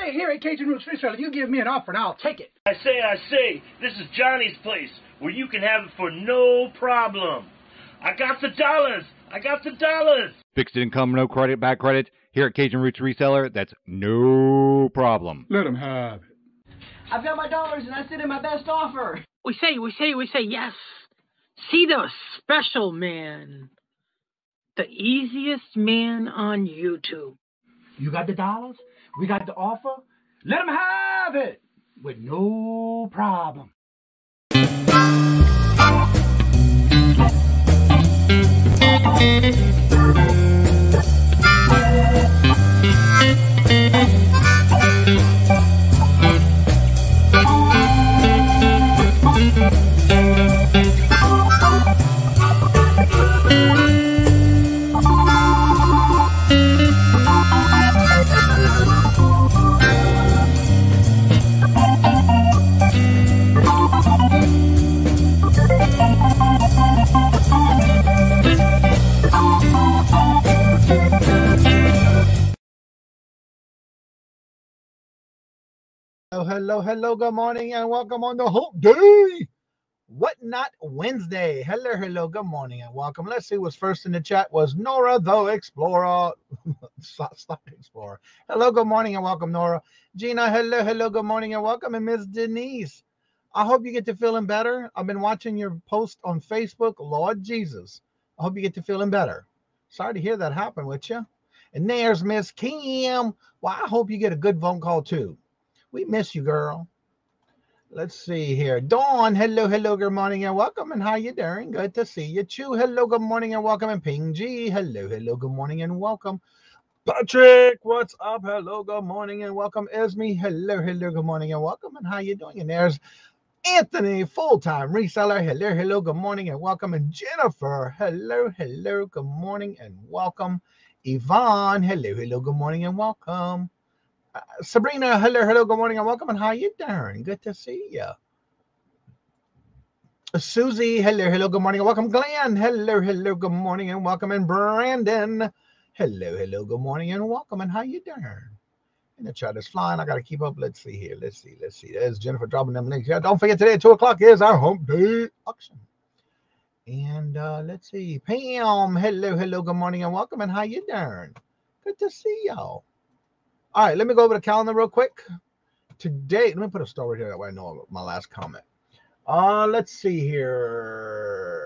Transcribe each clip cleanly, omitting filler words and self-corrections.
Hey, here at Kajun Reselling, you give me an offer and I'll take it. I say, this is Johnny's place, where you can have it for no problem. I got the dollars. Fixed income, no credit, bad credit. Here at Kajun Roots Reseller, that's no problem. Let them have it. I've got my dollars and I sit in my best offer. We say yes. See the special man. The easiest man on YouTube. You got the dollars? We got the offer? Let them have it with no problem. Hello, good morning, and welcome on the Hump Day. WhatNot Wednesday. Hello, good morning, and welcome. Let's see what's first in the chat was Nora the Explorer. Stock Explorer. Hello, good morning, and welcome, Nora. Gina, hello, good morning, and welcome. And Miss Denise, I hope you get to feeling better. I've been watching your post on Facebook. Lord Jesus, I hope you get to feeling better. Sorry to hear that happen with you. And there's Miss Kim. Well, I hope you get a good phone call, too. We miss you, girl. Let's see here. Dawn, hello, good morning, and welcome. And how you doing? Good to see you. Chu, hello, good morning, and welcome. And Ping G, hello, good morning, and welcome. Patrick, what's up? Hello, good morning, and welcome. Esme, hello, good morning, and welcome. And how you doing? And there's Anthony, full-time reseller. Hello, good morning, and welcome. And Jennifer, hello, good morning, and welcome. Yvonne, hello, good morning, and welcome. Sabrina, hello, good morning, and welcome. And how you doing? Good to see you. Susie, hello, good morning, and welcome. Glenn, hello, good morning, and welcome. And Brandon, hello, good morning, and welcome. And how you doing? And the chat is flying. I got to keep up. Let's see here. Let's see. There's Jennifer dropping them links. Yeah, don't forget today at 2 o'clock is our Hump Day auction. And let's see. Pam, hello, good morning, and welcome. And how you doing? Good to see y'all. All right, let me go over the calendar real quick. Today, let me put a story here that way I know my last comment. Let's see here.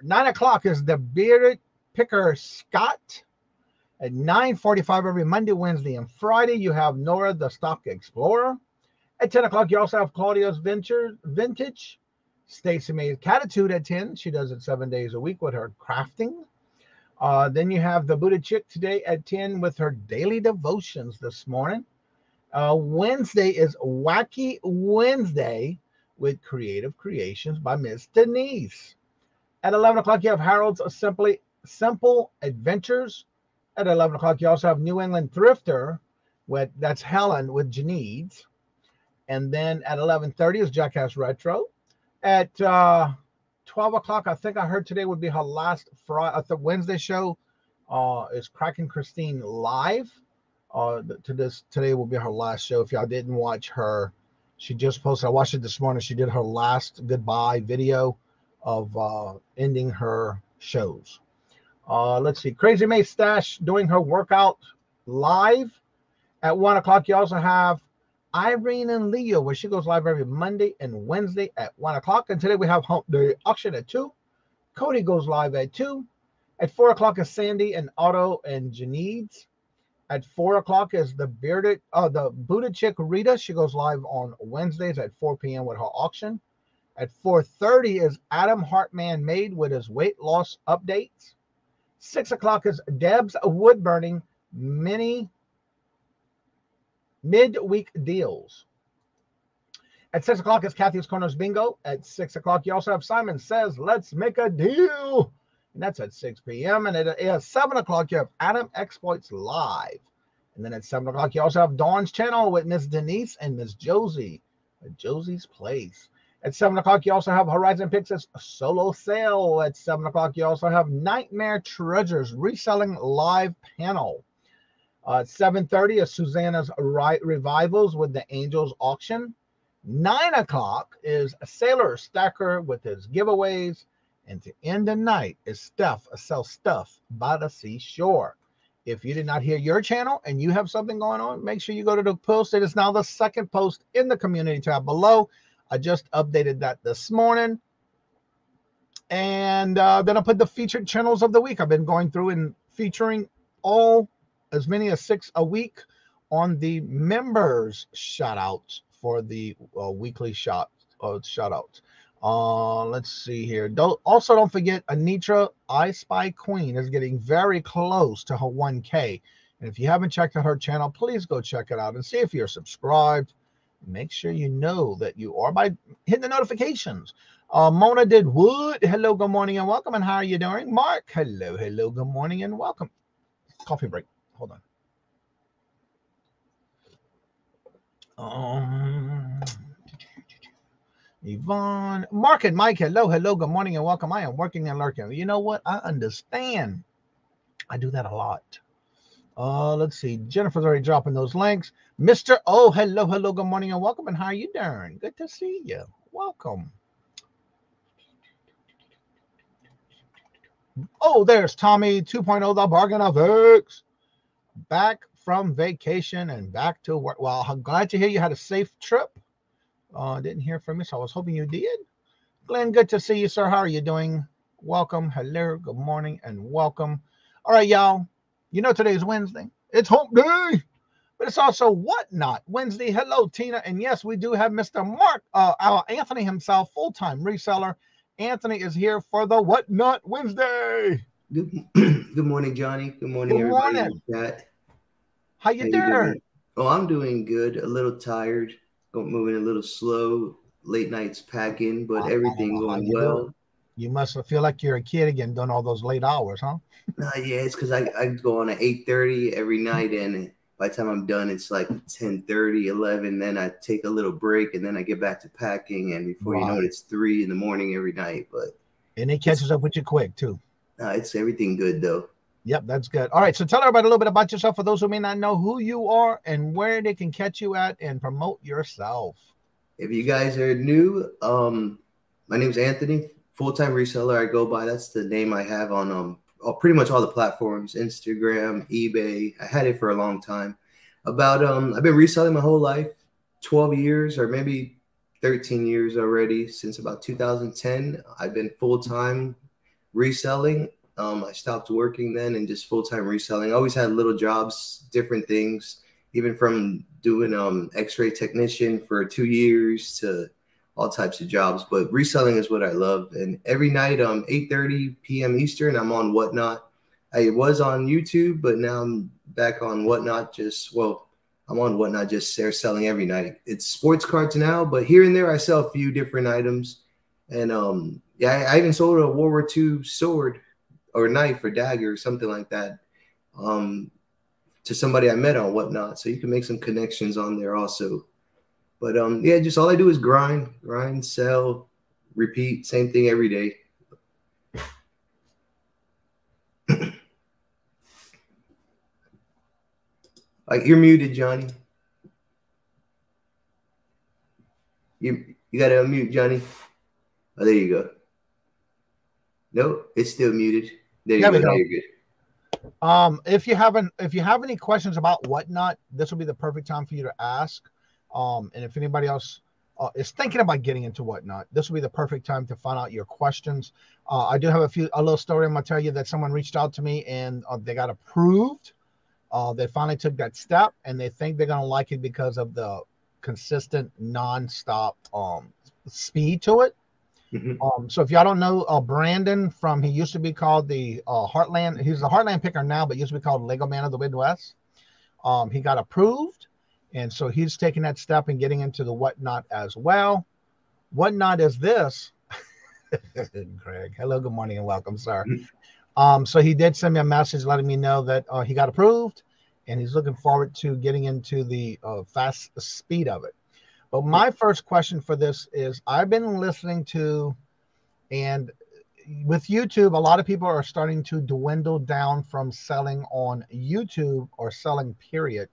9 o'clock is the Bearded Picker Scott. At 9:45 every Monday, Wednesday, and Friday, you have Nora the Stock Explorer. At 10 o'clock, you also have Claudia's Vintage. Stacey May's Catitude at 10. She does it 7 days a week with her crafting. Then you have the Buddha Chick today at 10 with her daily devotions this morning. Wednesday is Wacky Wednesday with Creative Creations by Miss Denise. At 11 o'clock, you have Harold's Simple Adventures. At 11 o'clock, you also have New England Thrifter. That's Helen with Janides. And then at 11:30 is Jackass Retro. At 12 o'clock, I think I heard today would be her last Wednesday show. Is Cracking Christine live. Today will be her last show. If y'all didn't watch her, she just posted. I watched it this morning. She did her last goodbye video of ending her shows. Let's see. Crazy May Stash doing her workout live. At 1 o'clock, you also have Irene and Leo, where she goes live every Monday and Wednesday at 1 o'clock. And today we have Hump Day auction at 2. Cody goes live at 2. At 4 o'clock is Sandy and Otto and Janides. At 4 o'clock is the Buddha Chick Rita. She goes live on Wednesdays at 4 p.m. with her auction. At 4:30 is Adam Hartman Made with his weight loss updates. 6 o'clock is Deb's Wood Burning Mini Midweek Deals. At 6 o'clock is Kathy's Corners Bingo. At 6 o'clock, you also have Simon Says, Let's Make a Deal. And that's at 6 p.m. And at 7 o'clock, you have Adam Exploits Live. And then at 7 o'clock, you also have Dawn's Channel with Miss Denise and Miss Josie at Josie's Place. At 7 o'clock, you also have Horizon Picks' solo sale. At 7 o'clock, you also have Nightmare Treasures Reselling Live Panel. 7:30 is Susanna's Revivals with the Angels auction. 9 o'clock is Sailor Stacker with his giveaways. And to end the night is Steph sells stuff by the seashore. If you did not hear your channel and you have something going on, make sure you go to the post. It is now the second post in the community tab below. I just updated that this morning. And then I put the featured channels of the week. I've been going through and featuring as many as 6 a week on the members shout outs for the weekly shout outs. Let's see here. Also don't forget Anitra I Spy Queen is getting very close to her 1K. And if you haven't checked out her channel, please go check it out and see if you're subscribed. Make sure you know that you are by hitting the notifications. Mona did Wood. Hello, good morning and welcome. And how are you doing? Mark, hello, good morning and welcome. Coffee break. Hold on. Yvonne, Mark and Mike, hello, good morning and welcome. I am working and lurking. You know what? I understand. I do that a lot. Let's see. Jennifer's already dropping those links. Mr. O, hello, good morning and welcome. And how are you doing? Good to see you. Welcome. Oh, there's Tommy 2.0, the bargain of X. Back from vacation and back to work. Well, I'm glad to hear you had a safe trip. Didn't hear from you, so I was hoping you did. Glenn, good to see you, sir. How are you doing? Welcome. Hello, good morning, and welcome. All right, y'all. You know today's Wednesday. It's hump day, but it's also WhatNot Wednesday. Hello, Tina. And yes, we do have Mr. Mark, our Anthony himself, full-time reseller. Anthony is here for the WhatNot Wednesday. Good morning, Johnny. Good morning, everybody. In the chat. How you doing? Oh, I'm doing good. A little tired. Moving a little slow. Late nights packing, but everything going well. You must feel like you're a kid again, doing all those late hours, huh? Yeah, it's because I go on at 8:30 every night, and by the time I'm done, it's like 10:30, 11. Then I take a little break, and then I get back to packing, and before you know it, it's 3 in the morning every night. And it catches up with you quick too. It's everything good though. Yep, that's good. All right, so tell everybody a little bit about yourself for those who may not know who you are and where they can catch you at and promote yourself. If you guys are new, my name's Anthony, full-time reseller. I go by, that's the name I have on pretty much all the platforms, Instagram, eBay. I had it for a long time. I've been reselling my whole life, 12 years or maybe 13 years already. Since about 2010, I've been full-time reselling. I stopped working then and just full-time reselling. I always had little jobs, different things, even from doing x-ray technician for 2 years to all types of jobs. But reselling is what I love. And every night, 8:30 p.m. Eastern, I'm on WhatNot. I was on YouTube, but now I'm back on WhatNot. I'm on WhatNot just selling every night. It's sports cards now, but here and there I sell a few different items. And I even sold a World War II sword or knife or dagger or something like that to somebody I met on WhatNot. So you can make some connections on there also. But just all I do is grind, sell, repeat, same thing every day. You're muted, Johnny. You got to unmute, Johnny. Oh, there you go. No, it's still muted. There you go. Now you're good. If you have any questions about WhatNot, this will be the perfect time for you to ask. And if anybody else is thinking about getting into WhatNot, this will be the perfect time to find out your questions. I do have a little story I'm gonna tell you that someone reached out to me and they got approved. They finally took that step and they think they're gonna like it because of the consistent nonstop speed to it. Mm-hmm. So if y'all don't know Brandon he used to be called the Heartland. He's the Heartland picker now, but used to be called Lego Man of the Midwest. He got approved, and so he's taking that step and getting into the WhatNot as well. WhatNot is this. Greg, hello, good morning, and welcome, sir. Mm-hmm. So he did send me a message letting me know that he got approved, and he's looking forward to getting into the fast speed of it. But my first question for this is, I've been listening to, and with YouTube, a lot of people are starting to dwindle down from selling on YouTube or selling period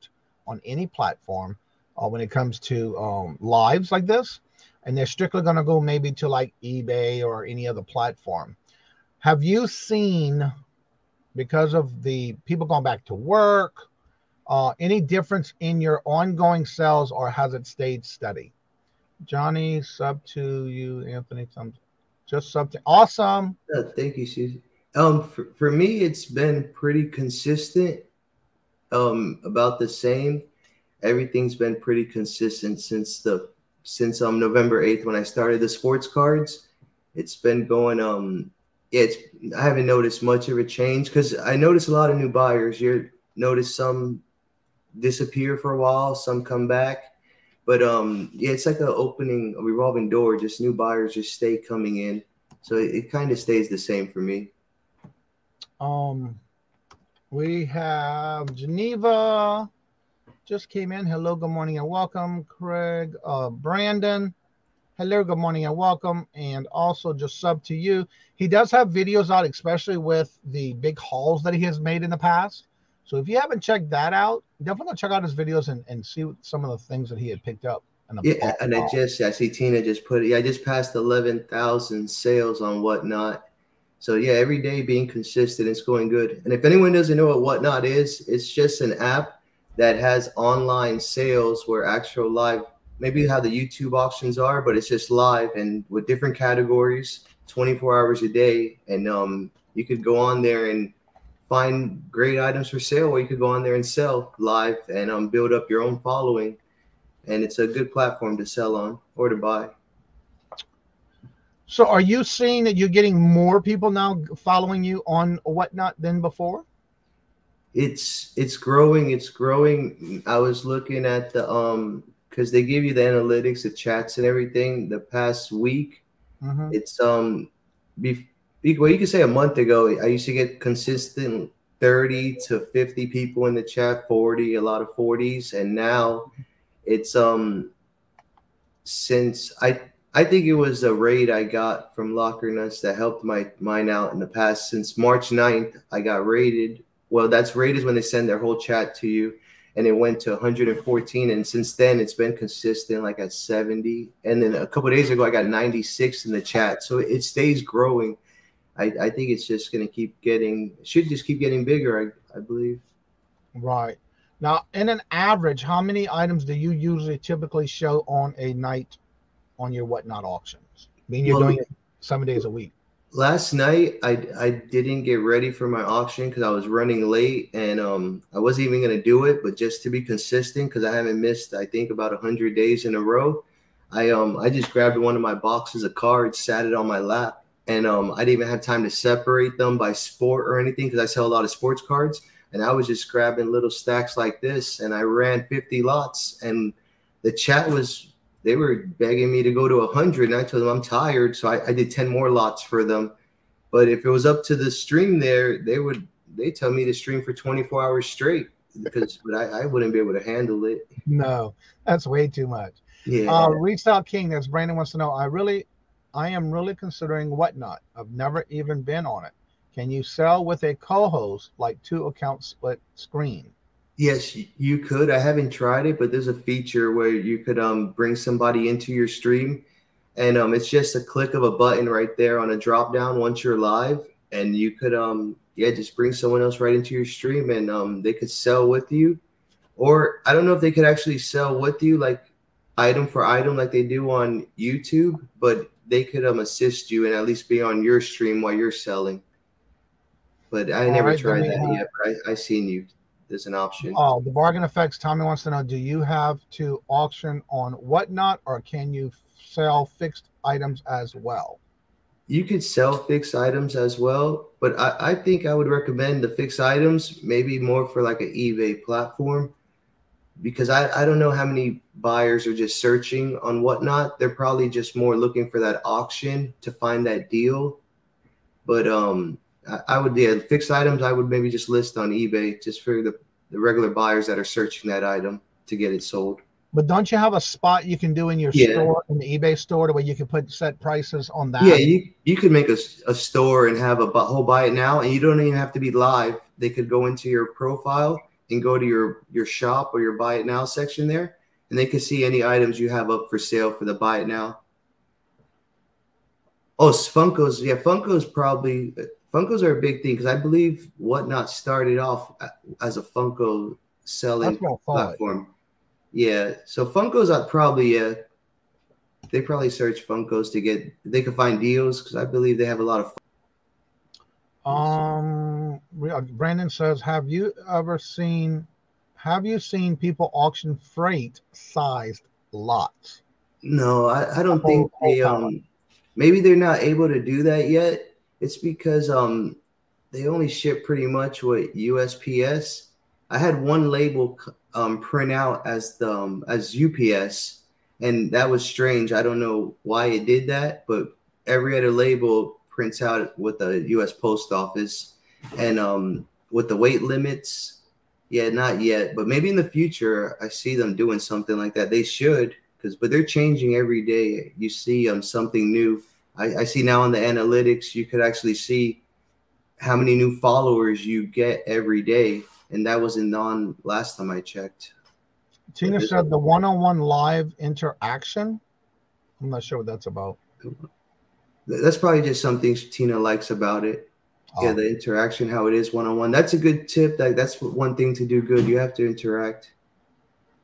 on any platform when it comes to lives like this. And they're strictly going to go maybe to like eBay or any other platform. Have you seen, because of the people going back to work, any difference in your ongoing sales, or has it stayed steady? Johnny, sub to you. Anthony, just sub to. Awesome. Thank you, Susie. For me, it's been pretty consistent. About the same. Everything's been pretty consistent since November 8th when I started the sports cards. It's been going. I haven't noticed much of a change because I noticed a lot of new buyers. You notice some disappear for a while, some come back, but yeah, it's like a revolving door. Just new buyers just stay coming in, so it kind of stays the same for me. We have Geneva just came in. Hello, good morning and welcome. Craig, Brandon. Hello, good morning and welcome. And also just sub to you. He does have videos out, especially with the big hauls that he has made in the past. So if you haven't checked that out, definitely check out his videos and see some of the things that he had picked up. Yeah, and I see Tina just put it. Yeah, I just passed 11,000 sales on WhatNot. So yeah, every day being consistent, it's going good. And if anyone doesn't know what WhatNot is, it's just an app that has online sales where actual live, maybe how the YouTube auctions are, but it's just live and with different categories, 24 hours a day. And you could go on there and find great items for sale, or you could go on there and sell live and build up your own following. And it's a good platform to sell on or to buy. So are you seeing that you're getting more people now following you on WhatNot than before? It's growing. It's growing. I was looking at the because they give you the analytics, the chats and everything the past week. Mm-hmm. It's well, you could say a month ago, I used to get consistent 30 to 50 people in the chat, 40, a lot of 40s. And now it's since I think it was a raid I got from Locker Nuts that helped mine out in the past. Since March 9th, I got raided. Well, that's raided when they send their whole chat to you, and it went to 114. And since then, it's been consistent, like at 70. And then a couple of days ago, I got 96 in the chat. So it stays growing. I think it's just going to should just keep getting bigger, I believe. Right. Now, in an average, how many items do you usually typically show on a night on your WhatNot auctions? I mean, you're doing it 7 days a week. Last night, I didn't get ready for my auction because I was running late, and I wasn't even going to do it. But just to be consistent, because I haven't missed, I think, about 100 days in a row, I just grabbed one of my boxes of cards, sat it on my lap, and I didn't even have time to separate them by sport or anything because I sell a lot of sports cards. And I was just grabbing little stacks like this, and I ran 50 lots, and the chat they were begging me to go to 100, and I told them I'm tired, so I did 10 more lots for them. But if it was up to the stream there, they tell me to stream for 24 hours straight but I wouldn't be able to handle it. No, that's way too much. Yeah. Resale King, as Brandon wants to know, I am really considering WhatNot. I've never even been on it. Can you sell with a co-host, like 2 account split screen? Yes, you could. I haven't tried it, but there's a feature where you could bring somebody into your stream, and it's just a click of a button right there on a drop down once you're live, and you could just bring someone else right into your stream, and they could sell with you. Or I don't know if they could actually sell with you like item for item like they do on YouTube, but they could assist you and at least be on your stream while you're selling. But I never tried that yet, but I seen you. There's an option. Oh, the bargain effects. Tommy wants to know, do you have to auction on WhatNot, or can you sell fixed items as well? You could sell fixed items as well, but I think I would recommend the fixed items maybe more for like an eBay platform, because I don't know how many buyers are just searching on WhatNot. They're probably just more looking for that auction to find that deal. But I would, fixed items, I would maybe just list on eBay just for the regular buyers that are searching that item to get it sold. But don't you have a spot you can do in your store, in the eBay store, where you can put set prices on that? Yeah, you could make a store and have a whole buy it now, and you don't even have to be live. They could go into your profile and go to your shop or your buy it now section there, and they can see any items you have up for sale for the buy it now. Oh, Funkos. Yeah, Funkos are a big thing because I believe WhatNot started off as a Funko selling platform. Yeah, so Funkos are probably they probably search Funkos to get they can find deals because I believe they have a lot of. Brandon says, have you seen people auction freight sized lots? No, I don't think they maybe they're not able to do that yet. It's because they only ship pretty much with USPS. I had one label print out as UPS, and that was strange. I don't know why it did that, but every other label prints out with the US Post Office. And with the weight limits, yeah, not yet, but maybe in the future I see them doing something like that. They should, but they're changing every day. You see something new. I see now on the analytics, you could actually see how many new followers you get every day. And that wasn't on last time I checked. Tina said the one-on-one live interaction. I'm not sure what that's about. That's probably just something Tina likes about it. Yeah, the interaction, how it is one-on-one. That's a good tip. That's one thing to do good. You have to interact.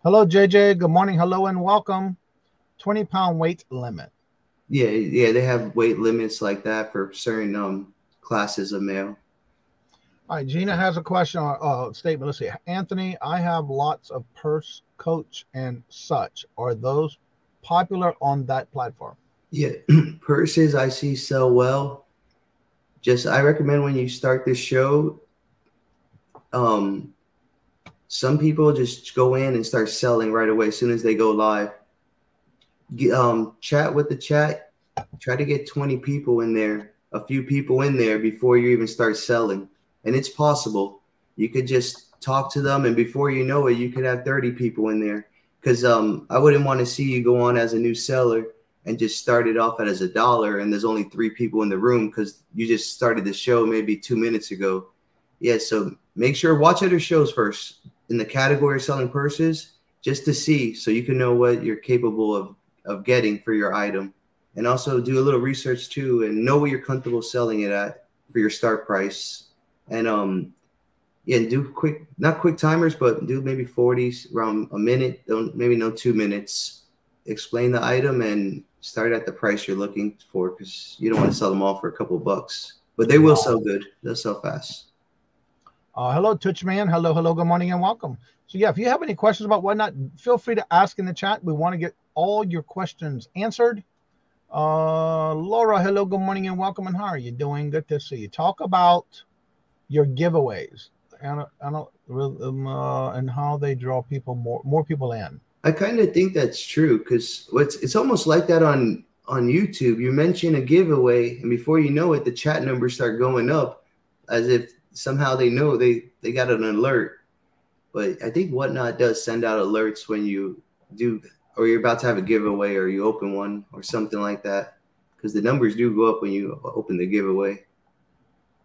Hello, JJ. Good morning. Hello and welcome. 20-pound weight limit. Yeah, they have weight limits like that for certain classes of mail. All right, Gina has a question or statement. Let's see. Anthony, I have lots of purse, coach, and such. Are those popular on that platform? Yeah, purses I see sell well. I recommend when you start this show, some people just go in and start selling right away as soon as they go live. Chat with the chat. Try to get 20 people in there, a few people in there before you even start selling. And it's possible. You could just talk to them, and before you know it, you could have 30 people in there. Because I wouldn't want to see you go on as a new seller and just start it off as $1, and there's only 3 people in the room because you just started the show maybe 2 minutes ago. Yeah, so make sure watch other shows first in the category of selling purses just to see, so you can know what you're capable of getting for your item. And also do a little research too and know what you're comfortable selling it at for your start price. And do not quick timers, but do maybe 40 around a minute. Maybe no 2 minutes. Explain the item and start at the price you're looking for, because you don't want to sell them all for a couple bucks. But they will sell good. They'll sell fast. Hello, Touchman. Hello. Good morning and welcome. So yeah, if you have any questions about WhatNot, feel free to ask in the chat. We want to get all your questions answered. Laura, hello, good morning and welcome. And how are you doing? Good to see you. Talk about your giveaways and how they draw more people in. I kind of think that's true, because it's almost like that on YouTube. You mention a giveaway, and before you know it, the chat numbers start going up as if somehow they know they got an alert. But I think WhatNot does send out alerts when you do, or you're about to have a giveaway, or you open one, or something like that, because the numbers do go up when you open the giveaway.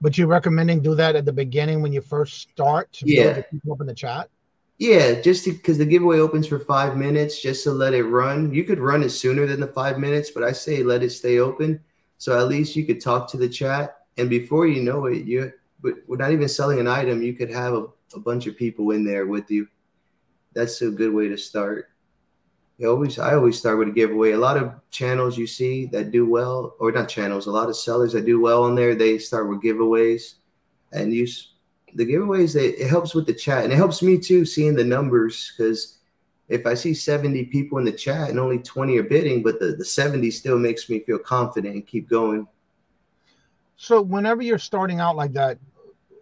But you're recommending do that at the beginning when you first start to build your people up in the chat? Yeah, just because the giveaway opens for 5 minutes, just to let it run. You could run it sooner than the 5 minutes, but I say let it stay open, so at least you could talk to the chat. And before you know it, we're not even selling an item. You could have a bunch of people in there with you. That's a good way to start. I always start with a giveaway. A lot of channels you see that do well, or not channels, a lot of sellers that do well on there, they start with giveaways. And the giveaways, it helps with the chat. And it helps me too, seeing the numbers, because if I see 70 people in the chat and only 20 are bidding, but the 70 still makes me feel confident and keep going. So whenever you're starting out like that,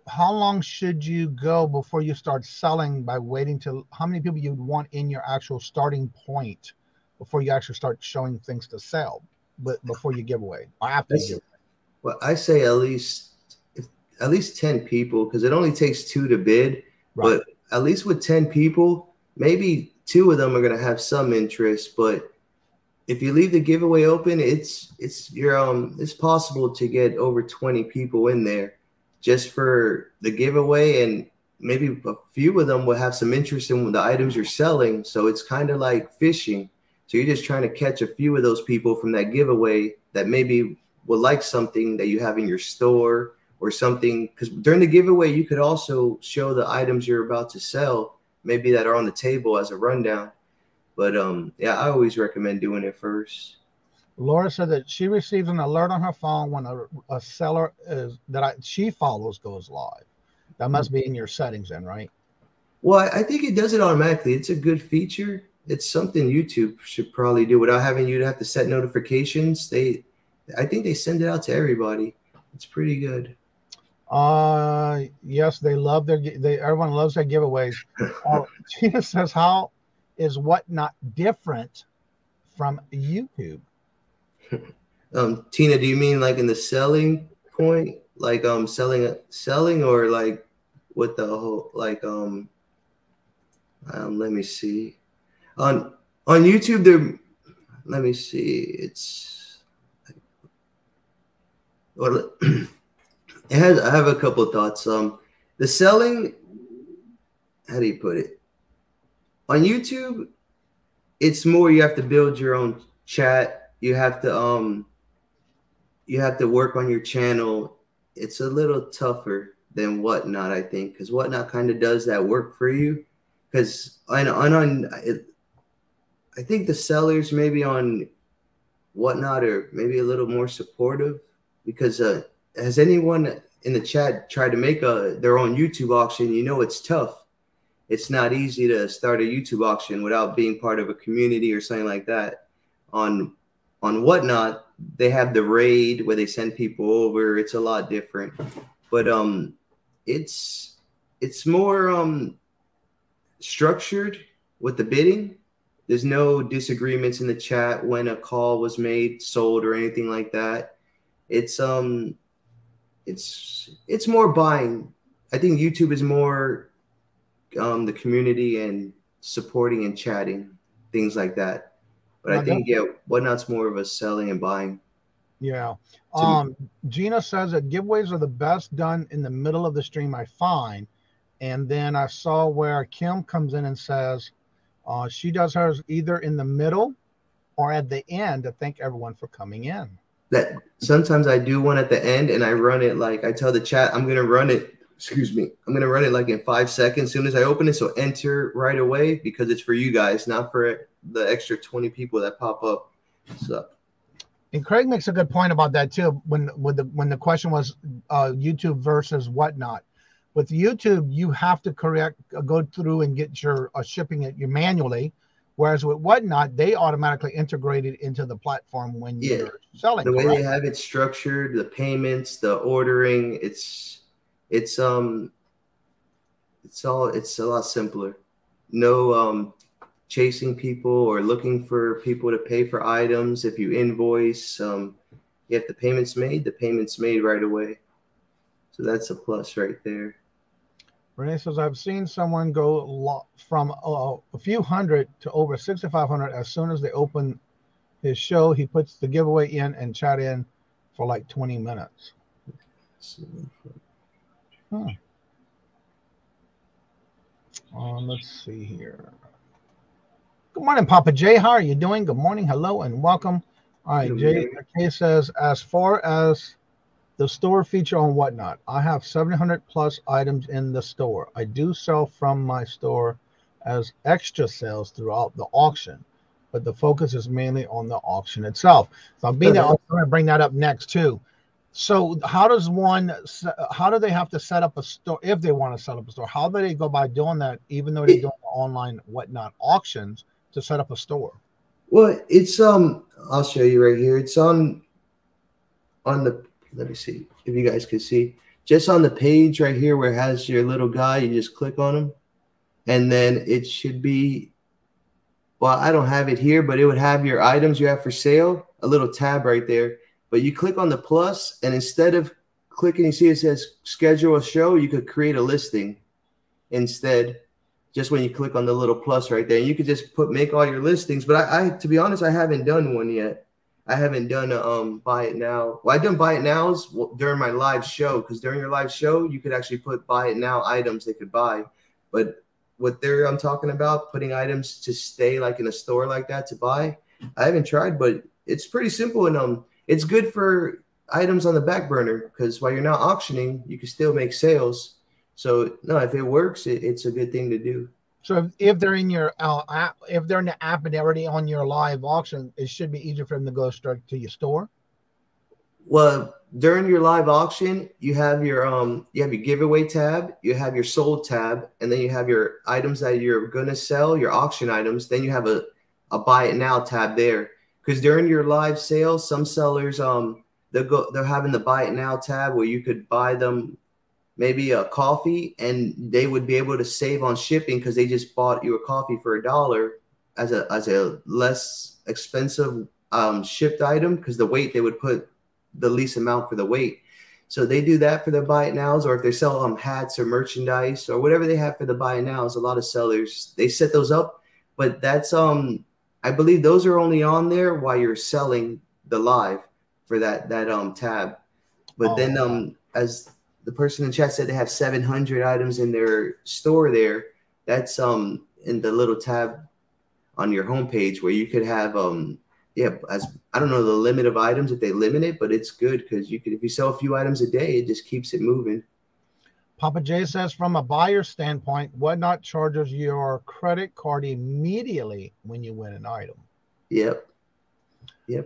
how long should you go before you start selling, by waiting till how many people you'd want in your actual starting point before you actually start showing things to sell, but before you give away or after you give away? Well, I say at least 10 people, because it only takes 2 to bid. Right. But at least with 10 people, maybe 2 of them are going to have some interest, but if you leave the giveaway open, it's possible to get over 20 people in there just for the giveaway, and maybe a few of them will have some interest in the items you're selling. So it's kind of like fishing. So you're just trying to catch a few of those people from that giveaway that maybe will like something that you have in your store or something. Because during the giveaway, you could also show the items you're about to sell, maybe that are on the table as a rundown. But yeah, I always recommend doing it first. Laura said that she receives an alert on her phone when a seller she follows goes live. That must be in your settings then, right? Well, I think it does it automatically. It's a good feature. It's something YouTube should probably do without having you to have to set notifications. I think they send it out to everybody. It's pretty good. Yes, they love everyone loves their giveaways. Tina says, how is WhatNot different from YouTube? Tina, do you mean like in the selling point, like selling, or like what the whole let me see. On YouTube there, let me see. It's well, I have a couple of thoughts. The selling, how do you put it? On YouTube, it's more you have to build your own chat. You have to work on your channel. It's a little tougher than WhatNot, I think, because WhatNot kind of does that work for you. Because I think the sellers maybe on WhatNot are maybe a little more supportive. Because has anyone in the chat tried to make their own YouTube auction? You know it's tough. It's not easy to start a YouTube auction without being part of a community or something like that. On WhatNot, they have the raid where they send people over. It's a lot different, but it's more structured with the bidding. There's no disagreements in the chat when a call was made, sold, or anything like that. It's more buying. I think YouTube is more the community and supporting and chatting, things like that. But I think, yeah, WhatNot's more of a selling and buying. Yeah. Gina says that giveaways are the best done in the middle of the stream, I find. And then I saw where Kim comes in and says she does hers either in the middle or at the end to thank everyone for coming in. That sometimes I do one at the end, and I run it like I tell the chat I'm gonna run it. Excuse me. I'm gonna run it like in 5 seconds. As soon as I open it, so enter right away because it's for you guys, not for the extra 20 people that pop up. So. And Craig makes a good point about that too. When the question was YouTube versus WhatNot. With YouTube, you have to go through and get your shipping it manually. Whereas with WhatNot, they automatically integrate it into the platform when you're selling. The way they have it structured, the payments, the ordering, it's a lot simpler. No chasing people or looking for people to pay for items. If you invoice, if the payment's made right away. So that's a plus right there. Renee says, I've seen someone go from a few hundred to over 6,500 as soon as they open his show. He puts the giveaway in and chat in for like 20 minutes. Let's see here. Good morning, Papa J. How are you doing? Good morning. Hello and welcome. All right, Jay says, as far as the store feature on WhatNot, I have 700 plus items in the store. I do sell from my store as extra sales throughout the auction, but the focus is mainly on the auction itself. So I'm going to bring that up next too. So how do they have to set up a store if they want to set up a store? How do they go by doing that, even though they're doing online WhatNot auctions to set up a store? Well, it's I'll show you right here. It's on the, let me see if you guys can see, just on the page right here where it has your little guy, you just click on him and then it should be, well, I don't have it here, but it would have your items you have for sale, a little tab right there. But you click on the plus, and instead of clicking, you see it says schedule a show, you could create a listing instead. just when you click on the little plus right there. You could just make all your listings. But I to be honest, I haven't done one yet. I haven't done buy it now. Well, I've done buy it nows during my live show, because during your live show you could actually put buy it now items they could buy. But what I'm talking about, putting items to stay like in a store like that to buy, I haven't tried, but it's pretty simple, and it's good for items on the back burner, because while you're not auctioning, you can still make sales. So no, if it works, it's a good thing to do. So if they're in your app, if they're in the app and they're already on your live auction, it should be easier for them to go straight to your store. Well, during your live auction, you have your giveaway tab, you have your sold tab, and then you have your items that you're gonna sell, your auction items. Then you have a buy it now tab there, because during your live sale, some sellers they're having the buy it now tab where you could buy them maybe a coffee, and they would be able to save on shipping because they just bought you a coffee for $1 as a less expensive shipped item, because the weight, they would put the least amount for the weight. So they do that for the buy it nows, or if they sell hats or merchandise or whatever they have for the buy it nows, a lot of sellers, they set those up. But that's I believe those are only on there while you're selling the live for that tab. But then as the person in chat said, they have 700 items in their store there. That's in the little tab on your homepage where you could have as I don't know the limit of items if they limit it, but it's good because you could, if you sell a few items a day, it just keeps it moving. Papa J says, from a buyer standpoint, Whatnot charges your credit card immediately when you win an item. Yep.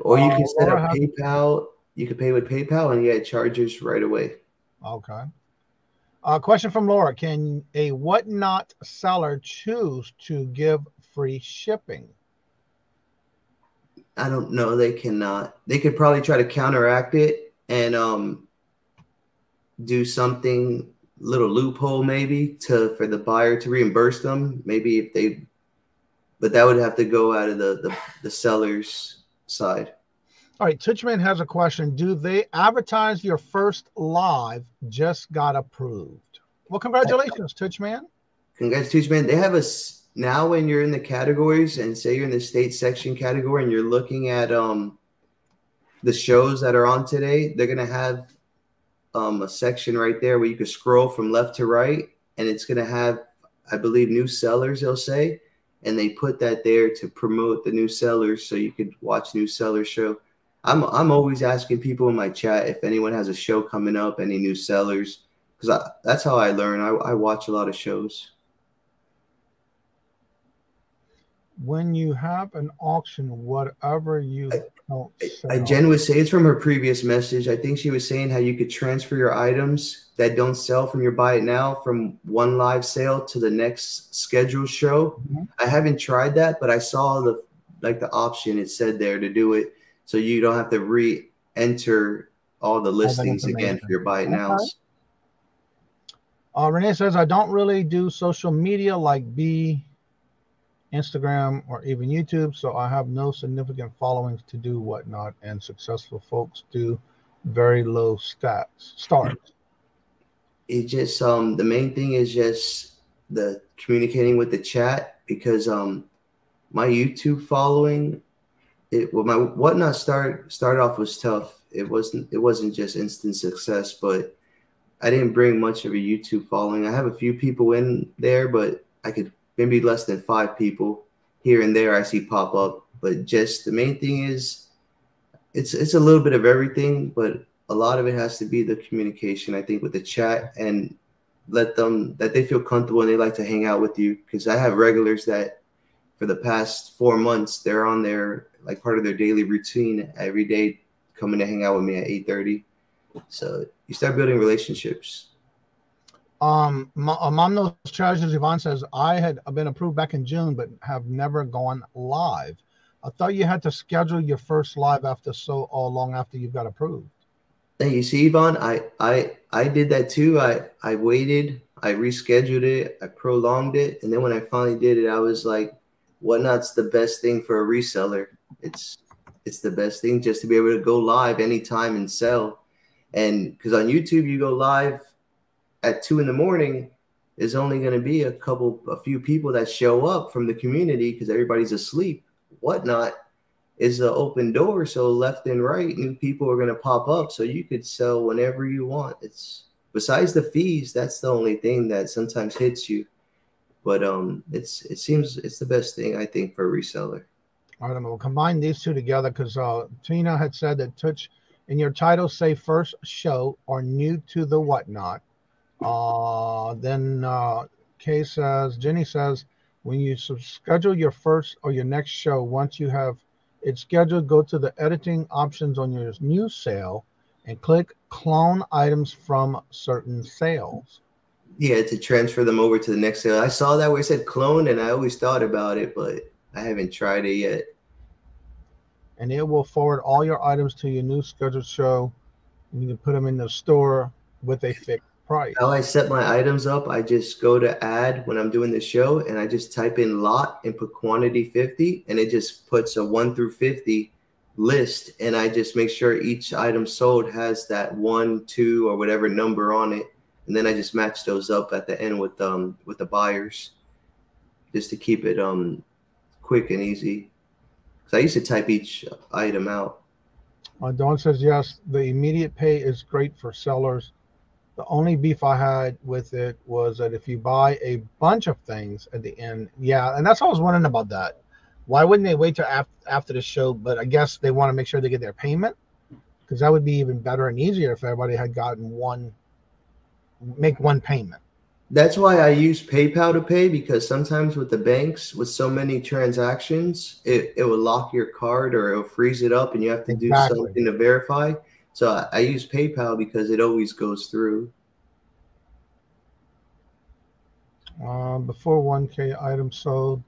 Or you can set up PayPal. You can pay with PayPal and it charges right away. Okay. Question from Laura. Can a Whatnot seller choose to give free shipping? I don't know. They cannot. They could probably try to counteract it and do something, little loophole maybe for the buyer to reimburse them. Maybe if they, but that would have to go out of the seller's side. All right, Touchman has a question. Do they advertise your first live just got approved? Well, congratulations, Touchman. Congrats, Touchman. They have now when you're in the categories and say you're in the state section category and you're looking at the shows that are on today, they're going to have a section right there where you can scroll from left to right, and it's going to have, I believe, new sellers, they'll say, and they put that there to promote the new sellers so you could watch new sellers show. I'm always asking people in my chat if anyone has a show coming up, any new sellers, because that's how I learn. I watch a lot of shows. When you have an auction, whatever you don't sell. Jen was saying, it's from her previous message. I think she was saying how you could transfer your items that don't sell from your buy it now from one live sale to the next scheduled show. Mm-hmm. I haven't tried that, but I saw the option it said there to do it. So you don't have to re-enter all the listings again for your buy it nows. Renee says, I don't really do social media like Instagram, or even YouTube, so I have no significant followings to do Whatnot, and successful folks do very low starts. It just the main thing is just the communicating with the chat, because my YouTube following, my Whatnot started off was tough. It wasn't just instant success, but I didn't bring much of a YouTube following. I have a few people in there, but I could maybe less than 5 people here and there I see pop up. But just the main thing is it's a little bit of everything, but a lot of it has to be the communication, I think, with the chat, and let them that they feel comfortable and they like to hang out with you. Because I have regulars that for the past 4 months, they're on there like part of their daily routine every day, coming to hang out with me at 8:30. So you start building relationships. Mom knows treasures. Yvonne says, I had been approved back in June, but have never gone live. I thought you had to schedule your first live after so long after you got approved. Hey, you see, Yvonne, I did that too. I waited, I rescheduled it, I prolonged it, and then when I finally did it, I was like, Whatnot's the best thing for a reseller. It's the best thing just to be able to go live anytime and sell. And because on YouTube you go live at 2 in the morning, there's only going to be a few people that show up from the community because everybody's asleep. Whatnot is an open door, so left and right, new people are going to pop up, so you could sell whenever you want. It's besides the fees, that's the only thing that sometimes hits you. But it seems it's the best thing I think for a reseller. All right, we'll combine these two together because Tina had said that touch in your title say first show or new to the Whatnot. Then Kay says, Jenny says, when you schedule your first or your next show, once you have it scheduled, go to the editing options on your new sale and click clone items from certain sales. Yeah, to transfer them over to the next sale. I saw that where it said clone, and I always thought about it, but I haven't tried it yet. And it will forward all your items to your new scheduled show, and you can put them in the store with a fixed price. How I set my items up, I just go to add when I'm doing the show, and I just type in lot and put quantity 50, and it just puts a 1 through 50 list, and I just make sure each item sold has that 1, 2, or whatever number on it. And then I just match those up at the end with the buyers, just to keep it quick and easy. Because I used to type each item out. Dawn says yes. The immediate pay is great for sellers. The only beef I had with it was that if you buy a bunch of things at the end, yeah, and that's what I was wondering about that. Why wouldn't they wait till after the show? But I guess they want to make sure they get their payment, because that would be even better and easier if everybody had gotten make one payment. That's why I use PayPal to pay, because sometimes with the banks, with so many transactions, it will lock your card or it'll freeze it up and you have to do something to verify. So I use PayPal because it always goes through. Before 1K item sold,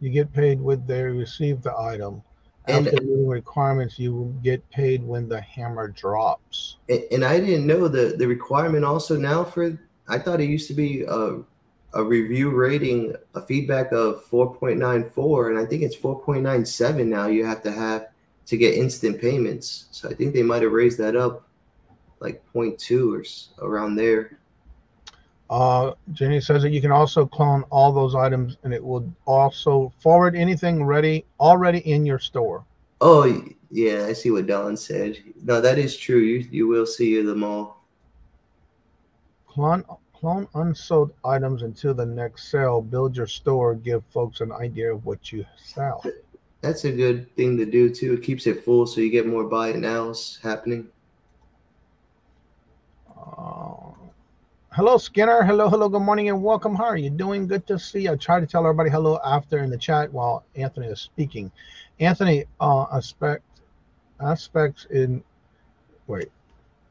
you get paid when they receive the item. After meeting requirements, you will get paid when the hammer drops. And I didn't know the requirement also now for, I thought it used to be a review rating, a feedback of 4.94, and I think it's 4.97 now you have to get instant payments. So I think they might have raised that up like 0.2 or around there. Jenny says that you can also clone all those items, and it will also forward anything already in your store. Oh, yeah, I see what Don said. No, that is true. You will see them all. Clone unsold items until the next sale. Build your store. Give folks an idea of what you sell. That's a good thing to do, too. It keeps it full so you get more buy it nows happening. Hello, Skinner. Hello, good morning and welcome. How are you doing? Good to see you. I try to tell everybody hello after in the chat while Anthony is speaking. Anthony,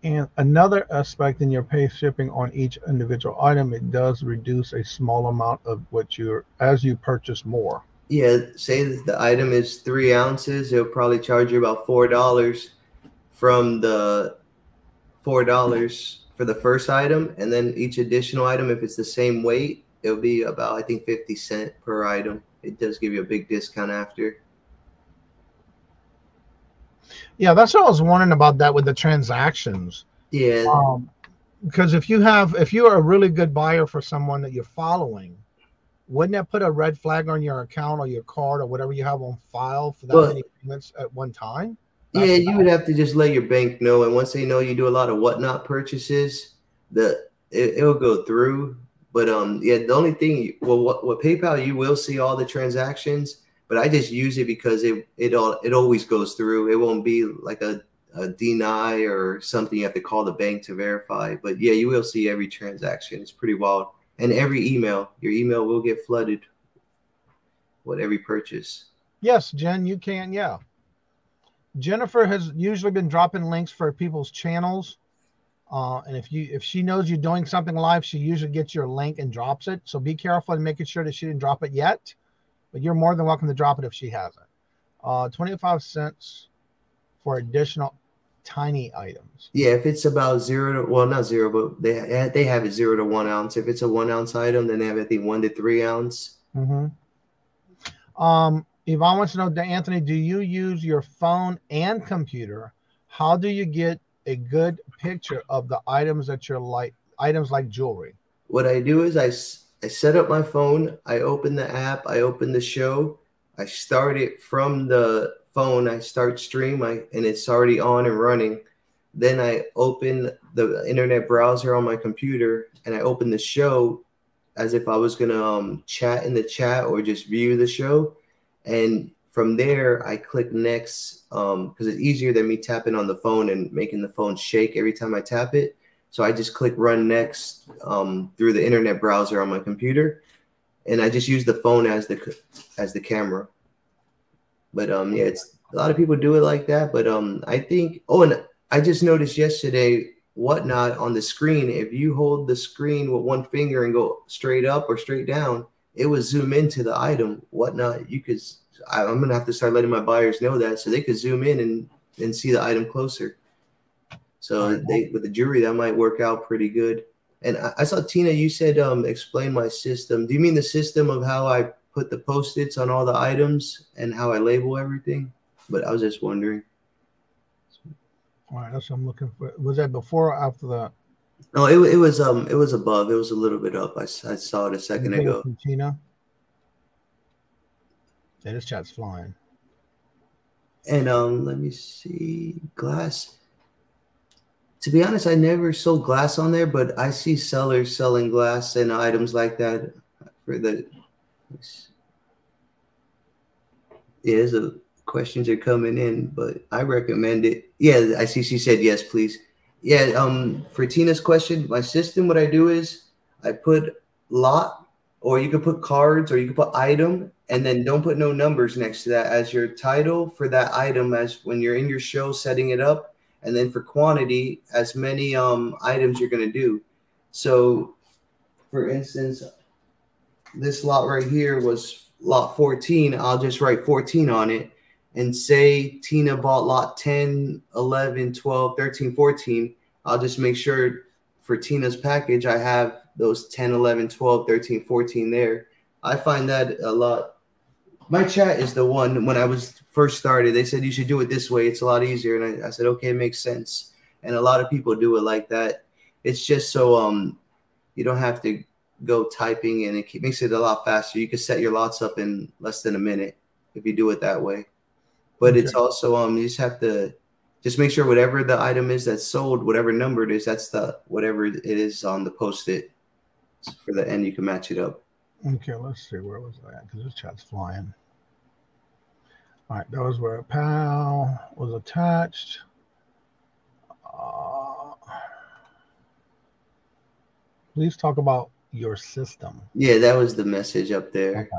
and another aspect in your pay shipping on each individual item, it does reduce a small amount of as you purchase more. Yeah, say that the item is 3 ounces, it'll probably charge you about $4 from the $4 for the first item, and then each additional item, if it's the same weight, it'll be about, I think, 50 cents per item. It does give you a big discount after. Yeah, that's what I was wondering about that with the transactions. Yeah. Because if you are a really good buyer for someone that you're following, wouldn't that put a red flag on your account or your card or whatever you have on file for that many payments at one time? Yeah, you would have to just let your bank know, and once they know you do a lot of WhatNot purchases, it'll go through. But yeah, the only thing, what PayPal, you will see all the transactions, but I just use it because it always goes through. It won't be like a deny or something you have to call the bank to verify. But yeah, you will see every transaction. It's pretty wild, and every email, your email will get flooded with every purchase. Yes, Jen, you can. Yeah. Jennifer has usually been dropping links for people's channels, and if she knows you're doing something live, she usually gets your link and drops it. So be careful in making sure that she didn't drop it yet, but you're more than welcome to drop it if she hasn't. 25 cents for additional tiny items. Yeah, if it's about not zero, but they have it 0 to 1 ounce. If it's a 1 ounce item, then they have, I think, 1 to 3 ounce. Mm-hmm. Yvonne wants to know, Anthony, do you use your phone and computer? How do you get a good picture of the items that items like jewelry? What I do is I set up my phone. I open the app. I open the show. I start it from the phone. I start stream. And it's already on and running. Then I open the internet browser on my computer, and I open the show as if I was gonna chat in the chat or just view the show. And from there, I click next because it's easier than me tapping on the phone and making the phone shake every time I tap it. So I just click run next through the internet browser on my computer, and I just use the phone as the camera. But yeah, it's a lot of people do it like that. But I think and I just noticed yesterday WhatNot on the screen. If you hold the screen with one finger and go straight up or straight down, it would zoom into the item. WhatNot, you could. I'm gonna have to start letting my buyers know that so they could zoom in and see the item closer. So with the jewelry, that might work out pretty good. And I saw Tina, you said explain my system. Do you mean the system of how I put the post-its on all the items and how I label everything? But I was just wondering. All right, that's what I'm looking for. Was that before or after that? No, it was above. It was a little bit up. I saw it a second ago. Tina. Yeah, this chat's flying. And let me see, glass. To be honest, I never sold glass on there, but I see sellers selling glass and items like that for the. Yeah, the questions are coming in, but I recommend it. Yeah, I see. She said yes, please. Yeah. For Tina's question, my system, what I do is I put lot, or you could put cards, or you could put item, and then don't put no numbers next to that as your title for that item as when you're in your show setting it up. And then for quantity, as many items you're going to do. So, for instance, this lot right here was lot 14. I'll just write 14 on it. And say Tina bought lot 10, 11, 12, 13, 14. I'll just make sure for Tina's package, I have those 10, 11, 12, 13, 14 there. I find that a lot. My chat is the one, when I was first started, they said you should do it this way. It's a lot easier. And I said, okay, it makes sense. And a lot of people do it like that. It's just so you don't have to go typing, and it makes it a lot faster. You can set your lots up in less than a minute if you do it that way. But it's also you just have to just make sure whatever the item is that's sold, whatever number it is, that's the whatever it is on the post-it. For the end, you can match it up. Okay, let's see. Where was that? Because this chat's flying. All right, that was where a PAL was attached. Please talk about your system. Yeah, that was the message up there. Okay.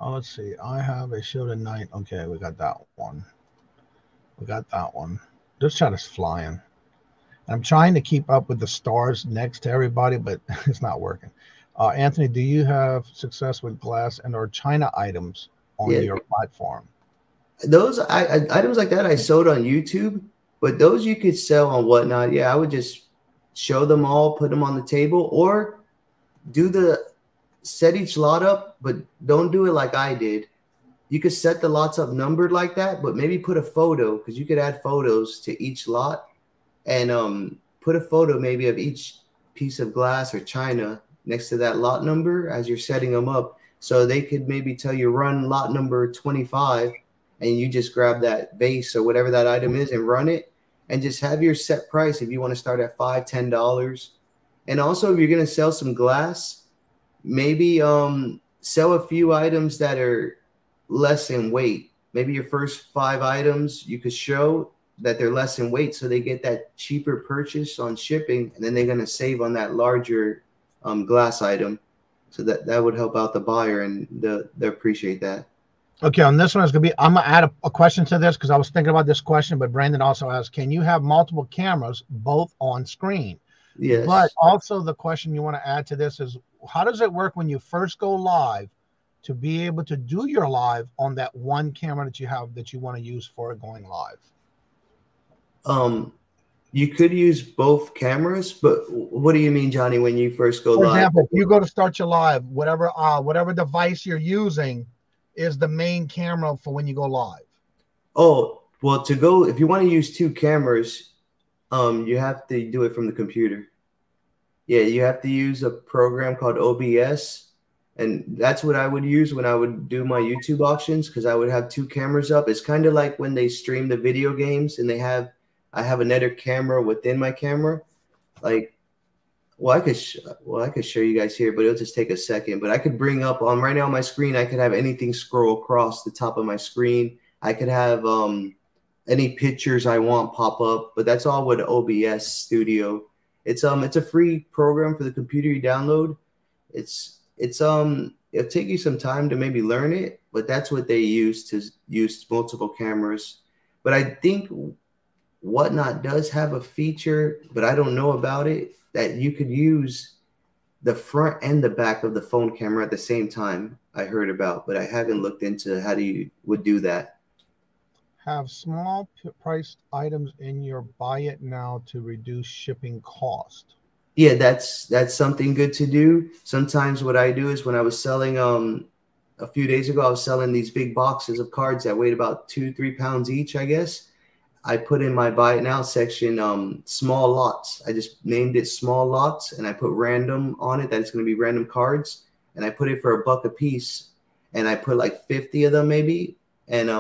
Oh, let's see. I have a show tonight. Okay, we got that one. This chat is flying. I'm trying to keep up with the stars next to everybody, but it's not working. Anthony, do you have success with glass and or China items on your platform? Those items like that I sold on YouTube, but those you could sell on WhatNot. Yeah, I would just show them all, put them on the table, or set each lot up, but don't do it like I did. You could set the lots up numbered like that, but maybe put a photo, because you could add photos to each lot, and put a photo maybe of each piece of glass or China next to that lot number as you're setting them up. So they could maybe tell you run lot number 25, and you just grab that vase or whatever that item is and run it, and just have your set price if you want to start at $5, $10. And also, if you're going to sell some glass, maybe sell a few items that are less in weight. Maybe your first 5 items you could show that they're less in weight, so they get that cheaper purchase on shipping, and then they're going to save on that larger glass item. So that would help out the buyer, and they appreciate that. Okay, on this one, I'm going to add a question to this, because I was thinking about this question, but Brandon also asked, can you have multiple cameras both on screen? Yes. But also the question you want to add to this is, how does it work when you first go live to be able to do your live on that one camera that you have that you want to use for going live? You could use both cameras, but what do you mean, Johnny, when you first go live? For example, if you go to start your live, whatever device you're using is the main camera for when you go live. Oh, well, if you want to use 2 cameras, you have to do it from the computer. Yeah, you have to use a program called OBS, and that's what I would use when I would do my YouTube auctions, because I would have 2 cameras up. It's kind of like when they stream the video games and I have another camera within my camera. Like, I could show you guys here, but it'll just take a second. But I could bring up right now on my screen, I could have anything scroll across the top of my screen. I could have any pictures I want pop up, but that's all with OBS Studio. It's a free program for the computer you download. It'll take you some time to maybe learn it, but that's what they use to use multiple cameras. But I think WhatNot does have a feature, but I don't know about it, that you could use the front and the back of the phone camera at the same time. I heard about, but I haven't looked into how would do that. Have small priced items in your buy it now to reduce shipping cost. Yeah, that's something good to do. Sometimes what I do is, when I was selling a few days ago, I was selling these big boxes of cards that weighed about 2-3 pounds each, I guess. I put in my buy it now section small lots. I just named it small lots, and I put random on it, that it's going to be random cards, and I put it for $1 a piece, and I put like 50 of them maybe, and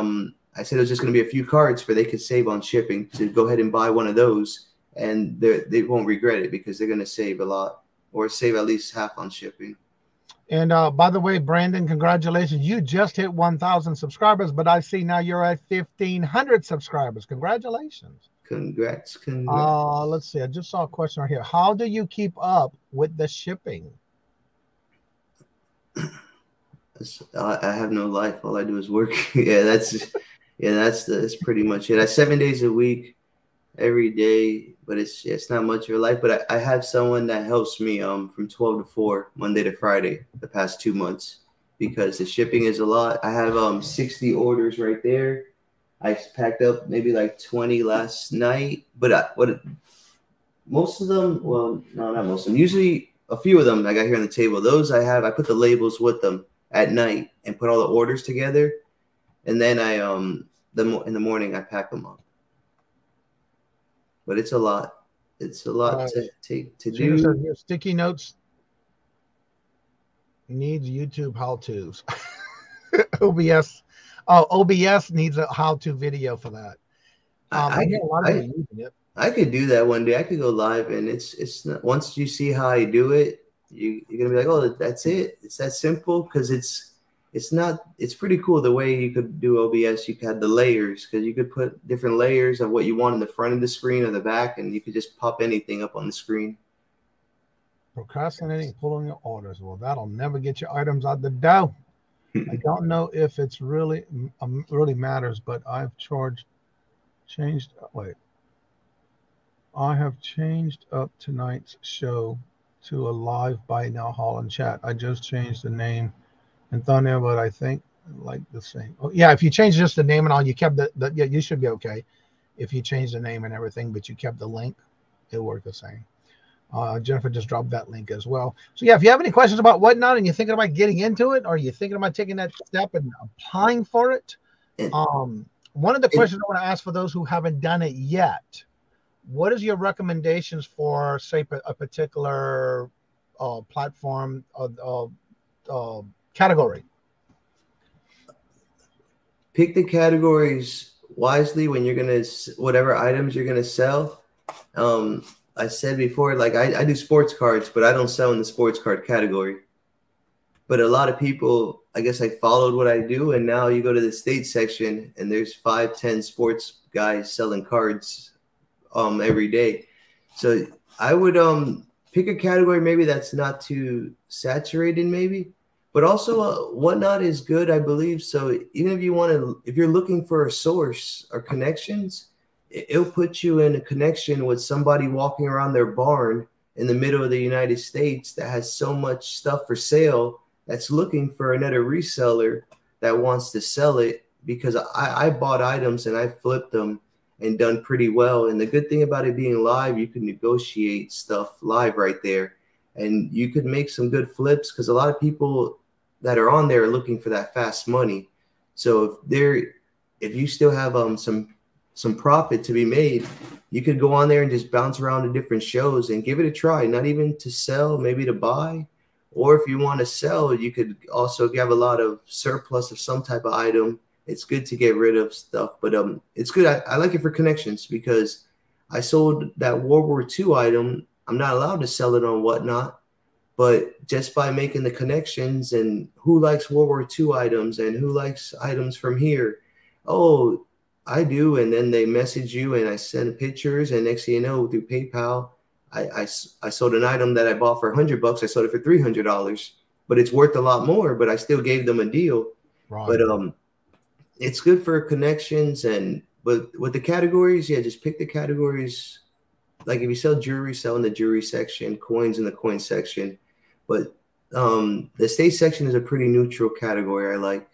I said it was just going to be a few cards they could save on shipping, to go ahead and buy one of those, and they won't regret it, because they're going to save a lot, or save at least half on shipping. And by the way, Brandon, congratulations. You just hit 1,000 subscribers, but I see now you're at 1,500 subscribers. Congratulations. Congrats. Let's see. I just saw a question right here. How do you keep up with the shipping? I have no life. All I do is work. That's pretty much it. I 7 days a week, every day, but it's not much of a life. But I have someone that helps me from 12 to 4, Monday to Friday, the past 2 months, because the shipping is a lot. I have 60 orders right there. I packed up maybe like 20 last night, but most of them, well, no, not most of them. Usually a few of them I got here on the table. Those I put the labels with them at night and put all the orders together, and then in the morning I pack them up. But it's a lot. It's a lot to do. Sticky notes needs YouTube how-tos. OBS. Oh, OBS needs a how-to video for that. I hear a lot of people using it. I could do that one day. I could go live, and it's not, once you see how I do it, you're gonna be like, oh, that's it. It's that simple, because it's pretty cool the way you could do OBS. You could have the layers, because you could put different layers of what you want in the front of the screen or the back, and you could just pop anything up on the screen. Procrastinating, pulling your orders. Well, that'll never get your items out the door. I don't know if it's really matters, but I have changed up tonight's show to a live buy now haul and chat. I just changed the name, Antonio, but I think like the same. Oh, yeah, if you change just the name and all, you kept yeah, you should be okay. If you change the name and everything, but you kept the link, it'll work the same. Jennifer just dropped that link as well. So yeah, if you have any questions about WhatNot and you're thinking about getting into it, or you're thinking about taking that step and applying for it, one of the questions I want to ask for those who haven't done it yet, what is your recommendations for, say, a particular platform category? Pick the categories wisely when you're gonna, whatever items you're gonna sell. I said before, like I do sports cards, but I don't sell in the sports card category. But a lot of people, I guess, I followed what I do, and now you go to the state section and there's 5-10 sports guys selling cards every day. So I would pick a category maybe that's not too saturated, maybe. But also WhatNot is good, I believe. So even if you want to, if you're looking for a source or connections, it'll put you in a connection with somebody walking around their barn in the middle of the United States that has so much stuff for sale that's looking for another reseller that wants to sell it, because I bought items and I flipped them and done pretty well. And the good thing about it being live, you can negotiate stuff live right there, and you could make some good flips, because a lot of people that are on there are looking for that fast money. So if you still have some profit to be made, you could go on there and just bounce around to different shows and give it a try. Not even to sell, maybe to buy. Or if you want to sell, you could also, if you have a lot of surplus of some type of item, it's good to get rid of stuff. But it's good. I like it for connections because I sold that World War II item. I'm not allowed to sell it on Whatnot, but just by making the connections and who likes World War II items and who likes items from here. Oh, I do. And then they message you and I send pictures. And next thing you know, through PayPal, I sold an item that I bought for $100. I sold it for $300, but it's worth a lot more, but I still gave them a deal. Right. But it's good for connections. But with the categories, yeah, just pick the categories. Like if you sell jewelry, sell in the jewelry section, coins in the coin section. But the estate section is a pretty neutral category. I like.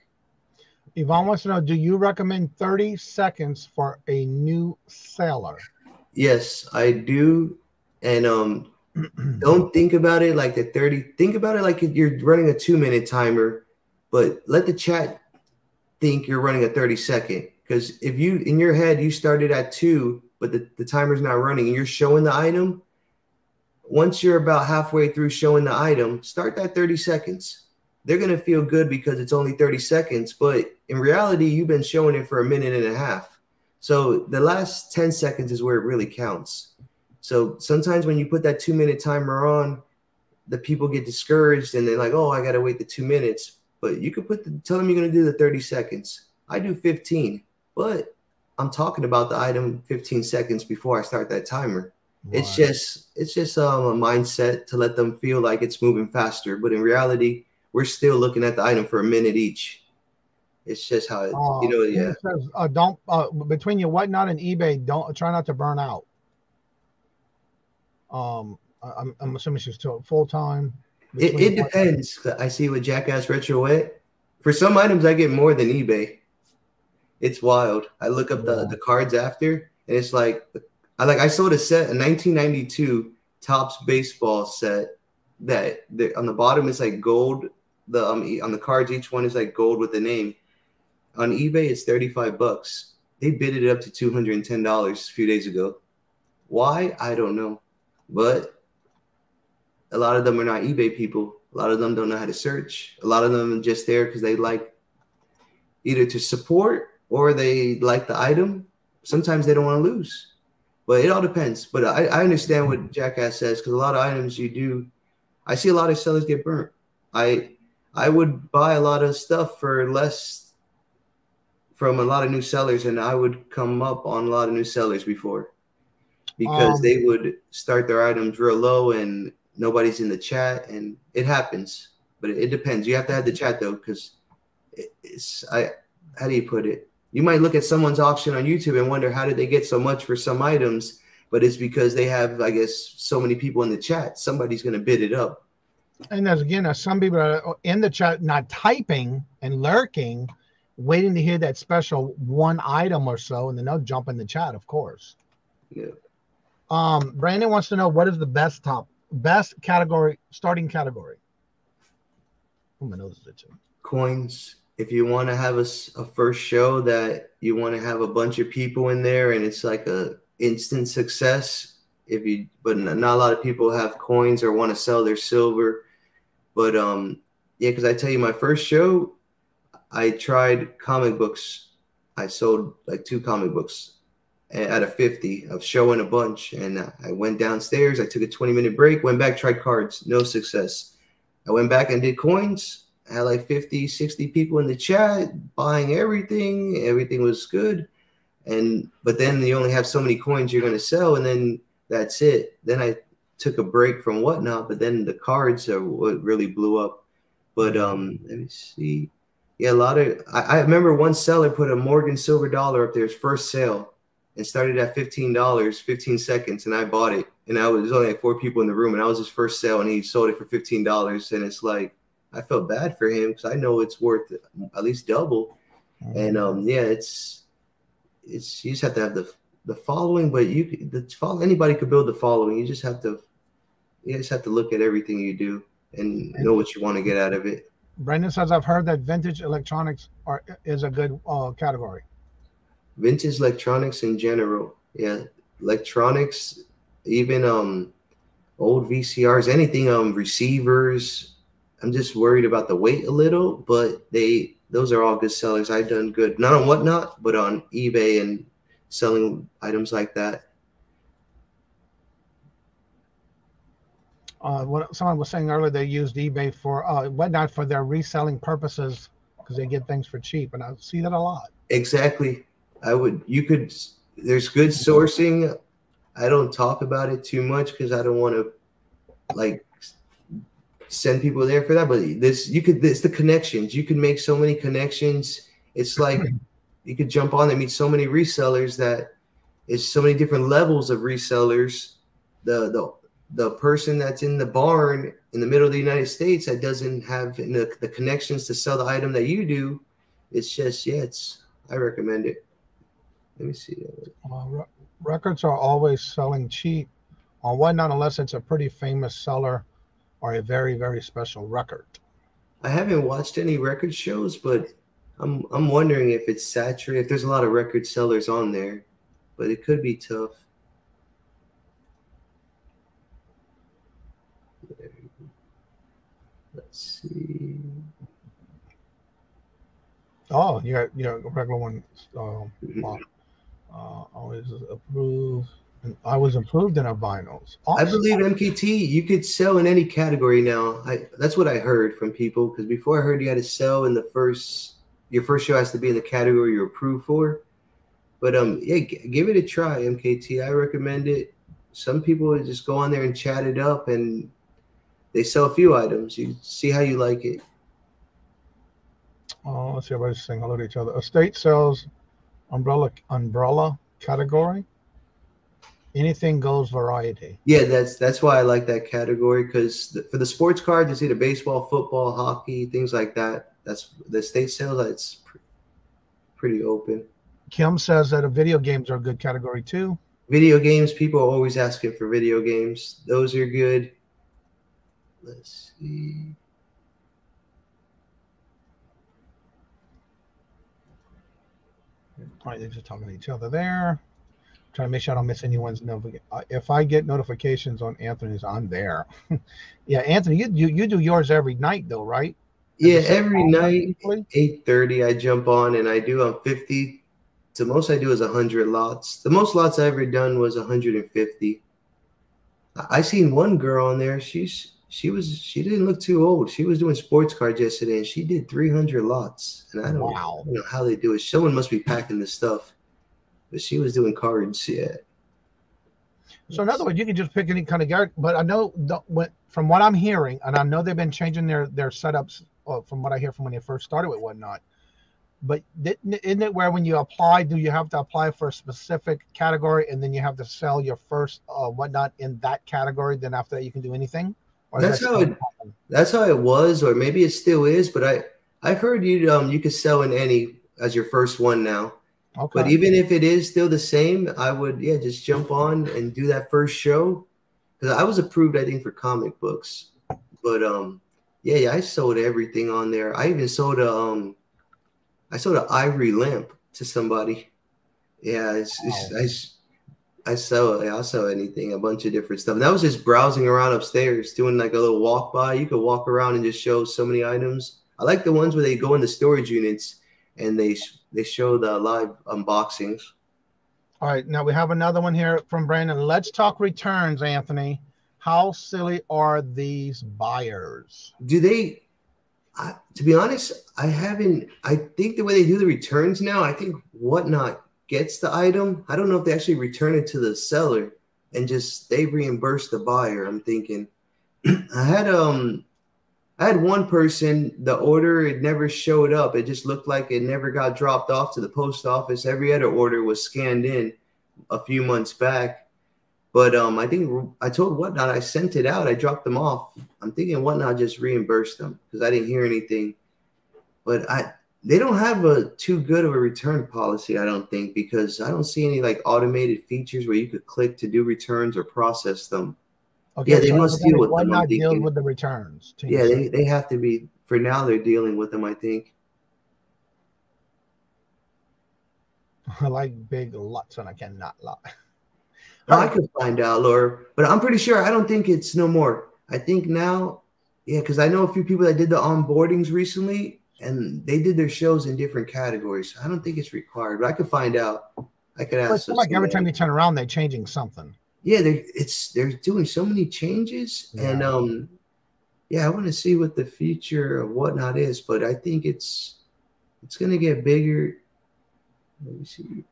Yvonne wants to know, do you recommend 30 seconds for a new seller? Yes, I do. And don't think about it like the 30. Think about it like you're running a 2-minute timer, but let the chat think you're running a 30-second. Because if you, in your head, you started at 2, but the timer's not running and you're showing the item, once you're about halfway through showing the item, start that 30 seconds. They're going to feel good because it's only 30 seconds, but in reality, you've been showing it for a minute and a half. So the last 10 seconds is where it really counts. So sometimes when you put that 2-minute timer on, the people get discouraged and they're like, oh, I got to wait the 2 minutes. But you could tell them you're going to do the 30 seconds. I do 15, but I'm talking about the item 15 seconds before I start that timer. Right. It's just a mindset to let them feel like it's moving faster. But in reality, we're still looking at the item for a minute each. It's just how it, yeah. It says, don't between your Whatnot and eBay, don't try not to burn out. I'm assuming she's still full time. It depends. I see with Jackass Retro Wet. For some items, I get more than eBay. It's wild. I look up the cards after, and it's like I sold a set, a 1992 Topps baseball set that on the bottom is like gold. On the cards, each one is like gold with the name. On eBay, it's $35. They bid it up to $210 a few days ago. Why? I don't know. But a lot of them are not eBay people. A lot of them don't know how to search. A lot of them are just there because they like either to support or they like the item. Sometimes they don't want to lose. But it all depends. But I understand what Jackass says because a lot of items you do. I see a lot of sellers get burnt. I would buy a lot of stuff for less from a lot of new sellers, and I would come up on a lot of new sellers before because they would start their items real low and nobody's in the chat, and it happens. But it depends. You have to have the chat though, because how do you put it? You might look at someone's auction on YouTube and wonder how did they get so much for some items, but it's because they have, I guess, so many people in the chat. Somebody's going to bid it up. And there's some people are in the chat not typing and lurking, waiting to hear that special one item or so, and then they'll jump in the chat, of course. Yeah. Brandon wants to know what is the best category, starting category. Oh, my nose is itching. Coins. If you want to have a first show that you want to have a bunch of people in there and it's like a instant success, but not a lot of people have coins or want to sell their silver. But yeah, because I tell you, my first show, I tried comic books. I sold like 2 comic books out of 50 of showing a bunch. And I went downstairs. I took a 20-minute break, went back, tried cards. No success. I went back and did coins. I had like 50, 60 people in the chat buying everything. Everything was good. But then you only have so many coins you're going to sell, and then that's it. Then I took a break from Whatnot, but then the cards are what really blew up. But let me see. Yeah, I remember one seller put a Morgan silver dollar up there, his first sale, and started at $15, 15 seconds, and I bought it. And there's only like 4 people in the room, and I was his first sale, and he sold it for $15. And it's like, I felt bad for him because I know it's worth at least double. And yeah, it's you just have to have the following, but anybody could build the following. You just have to look at everything you do and know what you want to get out of it. Brendan says, I've heard that vintage electronics is a good category. Vintage electronics in general. Yeah, electronics, even old VCRs, anything receivers. I'm just worried about the weight a little, but those are all good sellers. I've done good, not on Whatnot, but on eBay and selling items like that. What someone was saying earlier, they used eBay for Whatnot for their reselling purposes because they get things for cheap, and I see that a lot. Exactly. There's good sourcing. I don't talk about it too much because I don't want to like send people there for that. But it's the connections. You can make so many connections. It's like you could jump on and meet so many resellers that it's so many different levels of resellers. The person that's in the barn in the middle of the United States that doesn't have the connections to sell the item that you do, it's just, I recommend it. Let me see. Records are always selling cheap on Whatnot unless it's a pretty famous seller or a very, very special record. I haven't watched any record shows, but I'm wondering if it's saturated, if there's a lot of record sellers on there, but it could be tough. Let's see. Oh, you got a regular one. Always approved. I was approved in our vinyls. Awesome. I believe MKT, you could sell in any category now. That's what I heard from people, because before I heard you had to sell in your first show has to be in the category you're approved for. But give it a try, MKT. I recommend it. Some people just go on there and chat it up, and they sell a few items. You see how you like it. Oh, let's see. Everybody's saying hello to each other. Estate sells umbrella category. Anything goes variety. Yeah, that's why I like that category, because for the sports cards, it's either baseball, football, hockey, things like that. That's the estate sales. It's pretty open. Kim says that video games are a good category too. Video games, people are always asking for video games. Those are good. Let's see. All right, they're just talking to each other there. Trying to make sure I don't miss anyone's notification. If I get notifications on Anthony's, I'm there. Yeah, Anthony, you do yours every night though, right? Yeah, every night, 8:30, I jump on and I do 50. The most I do is 100 lots. The most lots I ever done was 150. I seen one girl on there. She didn't look too old. She was doing sports cards yesterday, and she did 300 lots. And I don't know how they do it. Someone must be packing this stuff. But she was doing cards, yeah. So in other words, you can just pick any kind of guard. But I know from what I'm hearing, and I know they've been changing their setups from what I hear from when they first started with Whatnot. But isn't it where when you apply, do you have to apply for a specific category and then you have to sell your first Whatnot in that category? Then after that, you can do anything? That's how it was, or maybe it still is. But I've heard you could sell in any as your first one now. Okay. But even if it is still the same, I would just jump on and do that first show, because I was approved, I think, for comic books. But I sold everything on there. I even sold an ivory lamp to somebody. Yeah, I'll sell anything, a bunch of different stuff. And that was just browsing around upstairs, doing like a little walk by. You could walk around and just show so many items. I like the ones where they go in the storage units and they show the live unboxings. All right, now we have another one here from Brandon. Let's talk returns, Anthony. How silly are these buyers? To be honest, I think the way they do the returns now, I think Whatnot gets the item. I don't know if they actually return it to the seller and just they reimburse the buyer. I'm thinking. I had one person, the order, it never showed up. It just looked like it never got dropped off to the post office. Every other order was scanned in a few months back. But I think I told Whatnot, I sent it out. I dropped them off. I'm thinking Whatnot just reimbursed them because I didn't hear anything. But they don't have too good of a return policy, I don't think, because I don't see any like automated features where you could click to do returns or process them. Okay, yeah, they must deal with them. Whatnot deals with the returns. Yeah, they have to be. For now, they're dealing with them, I think. I like big lots, and I cannot lie. Well, I could find out, Laura, but I'm pretty sure I don't think it's no more. I think now, yeah, because I know a few people that did the onboardings recently, and they did their shows in different categories. I don't think it's required, but I could find out. I could ask. It's like every time you turn around, they're changing something. Yeah, they're doing so many changes, and yeah, I want to see what the future of Whatnot is, but I think it's gonna get bigger. Let me see.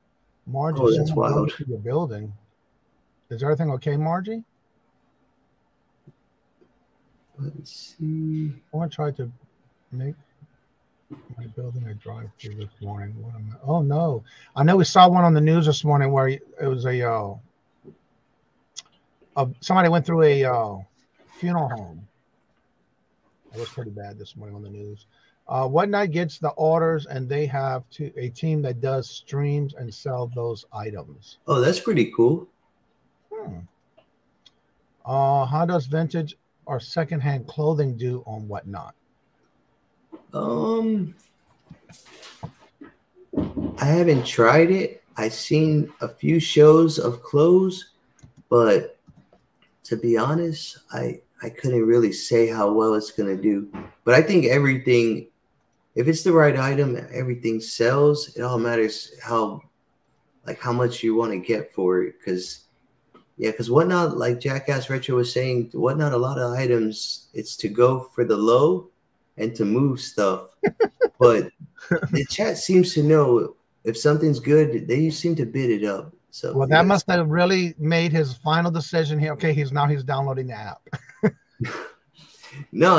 Margie, oh, that's wild. Your building. Is everything okay, Margie? Let me see. I want to try to make my building a drive-through this morning. What am I? Oh no! I know we saw one on the news this morning where it was somebody went through a funeral home. It was pretty bad this morning on the news. Whatnot gets the orders, and they have a team that does streams and sell those items. Oh, that's pretty cool. How does vintage or secondhand clothing do on Whatnot? I haven't tried it. I've seen a few shows of clothes, but to be honest, I couldn't really say how well it's gonna do. But I think everything, if it's the right item, everything sells. It all matters how much you want to get for it. Because Whatnot, like Jackass Retro was saying, Whatnot, a lot of items, it's to go for the low and to move stuff. But the chat seems to know if something's good, they seem to bid it up. So well, that must have really made his final decision here. Okay, he's downloading the app. No,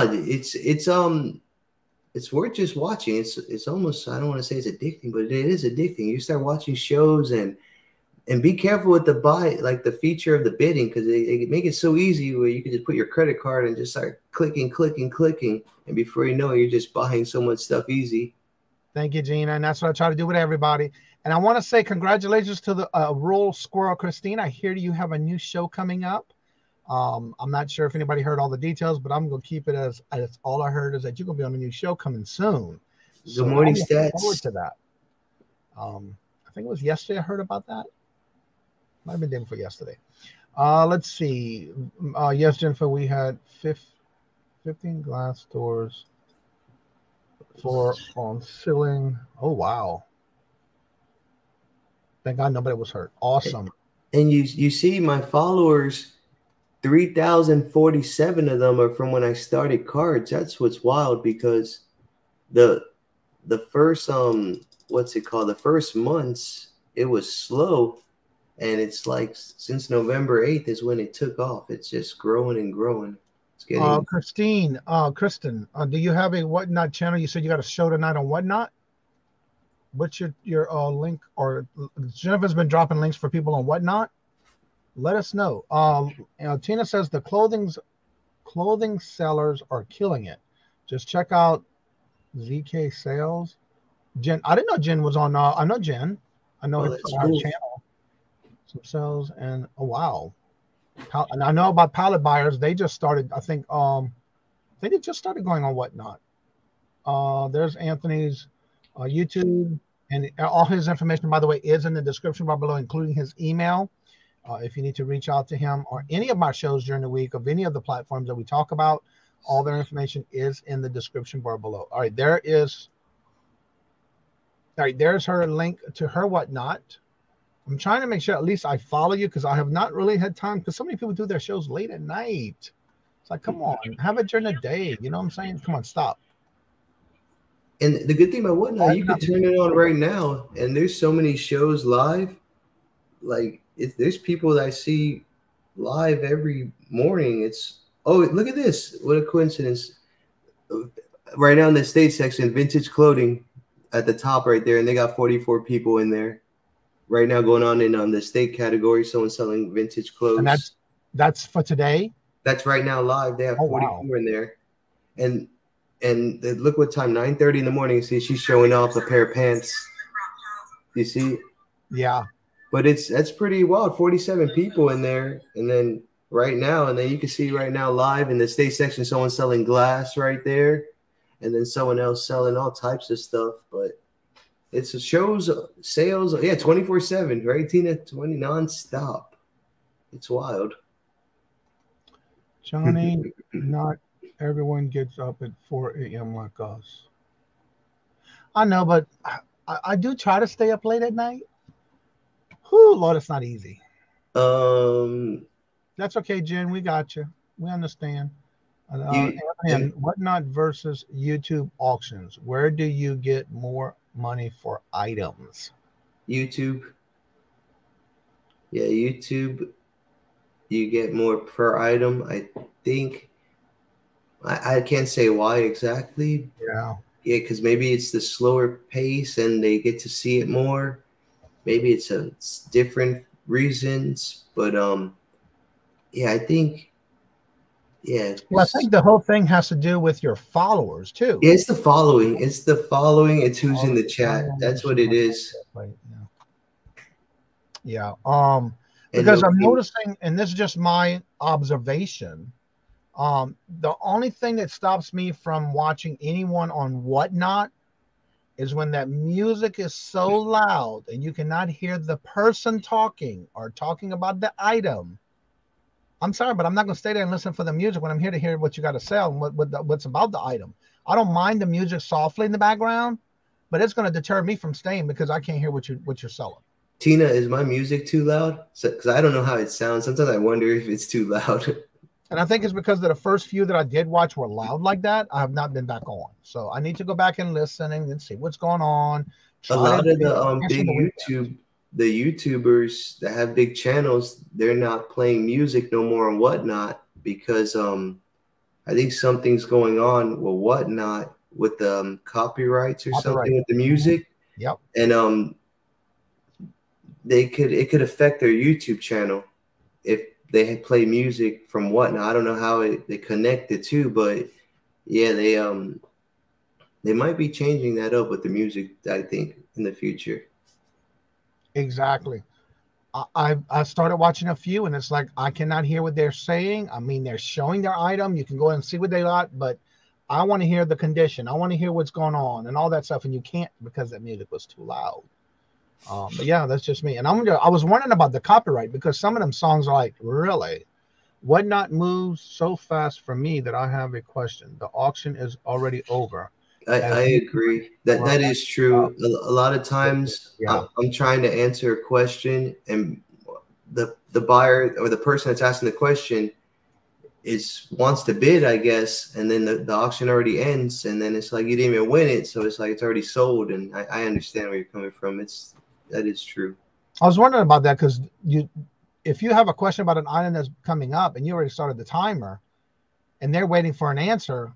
it's worth just watching. It's almost, I don't want to say it's addicting, but it is addicting. You start watching shows and be careful with the like the feature of the bidding, because they make it so easy where you can just put your credit card and just start clicking, and before you know it, you're just buying so much stuff easy. Thank you, Gina, and that's what I try to do with everybody. And I want to say congratulations to the Rural Squirrel Christine. I hear you have a new show coming up. I'm not sure if anybody heard all the details, but I'm going to keep it as all I heard is that you're going to be on a new show coming soon. Good morning, Stats. Forward to that. I think it was yesterday I heard about that. Might have been day before yesterday. Let's see. Yes, Jennifer, we had 15 glass doors on ceiling. Oh, wow. Thank God nobody was hurt. Awesome. And you see my followers, 3,047 of them are from when I started cards. That's what's wild, because the first what's it called? The first months it was slow, and it's like since November 8th is when it took off. It's just growing and growing. It's getting Kristen, do you have a Whatnot channel? You said you got a show tonight on Whatnot. What's your link? Or Jennifer's been dropping links for people on Whatnot. Let us know. Tina says the clothing sellers are killing it. Just check out ZK Sales. Jen, I didn't know Jen was on. I know Jen. I know it's on our channel. Some sales and oh wow. And I know about pallet buyers. They just started. I think they just started going on Whatnot. There's Anthony's YouTube, and all his information, by the way, is in the description bar below, including his email. If you need to reach out to him or any of my shows during the week of any of the platforms that we talk about, all their information is in the description bar below. All right, there's her link to her Whatnot. I'm trying to make sure at least I follow you, because I have not really had time, because so many people do their shows late at night. It's like, come on, have it during the day. You know what I'm saying? Come on, stop. And the good thing about Whatnot, you can turn it on right now, and there's so many shows live. Like, there's people that I see live every morning. Look at this. What a coincidence. Right now in the state section, vintage clothing at the top right there, and they got 44 people in there right now going on in the state category. Someone selling vintage clothes. And that's for today? That's right now live. They have 44 in there. And look what time, 9:30 in the morning. See, she's showing off a pair of pants. You see? Yeah. But that's pretty wild. 47 people in there. And then you can see right now live in the state section, someone selling glass right there. And then someone else selling all types of stuff. But It's a shows, sales, yeah, 24/7, right, Tina? 20 nonstop. It's wild. Johnny, not everyone gets up at 4 a.m. like us. I know, but I do try to stay up late at night. Whew, Lord, it's not easy. Um, That's okay, Jen. We got you. We understand. you, And whatnot versus YouTube auctions. Where do you get more money for items? YouTube. Yeah, YouTube. You get more per item. I think. I can't say why exactly. Yeah. Yeah, because maybe it's the slower pace and they get to see it more. Maybe it's different reasons, but yeah, I think yeah. Well, I think the whole thing has to do with your followers too. Yeah, it's the following. It's the following. It's who's in the chat. That's what it is. Yeah. Because I'm noticing, and this is just my observation. The only thing that stops me from watching anyone on Whatnot is when that music is so loud and you cannot hear the person talking or talking about the item. I'm sorry, but I'm not going to stay there and listen for the music when I'm here to hear what you got to sell and what's about the item. I don't mind the music softly in the background, but it's going to deter me from staying because I can't hear what you're selling. Tina, is my music too loud? Because I don't know how it sounds. Sometimes I wonder if it's too loud. And I think it's because the first few that I did watch were loud like that. I have not been back on. So I need to go back and listen and see what's going on. A lot of the big YouTubers that have big channels, they're not playing music no more on Whatnot because I think something's going on with Whatnot with the copyrights or something with the music. Yep. And it could affect their YouTube channel if they play music from Whatnot. I don't know how they connect the two, but yeah, they might be changing that up with the music, I think, in the future. Exactly. I started watching a few, and it's like I cannot hear what they're saying. I mean, they're showing their item. You can go and see what they got, but I want to hear the condition. I want to hear what's going on and all that stuff, and you can't because that music was too loud. But yeah, that's just me. And I was wondering about the copyright because some of them songs are like, really? Whatnot moves so fast for me that I have a question. The auction is already over. I agree. That is true. A lot of times I'm trying to answer a question and the buyer or the person that's asking the question wants to bid, I guess, and then the auction already ends and then it's like you didn't even win it. So it's like it's already sold, and I understand where you're coming from. That is true. I was wondering about that because if you have a question about an item that's coming up and you already started the timer and they're waiting for an answer,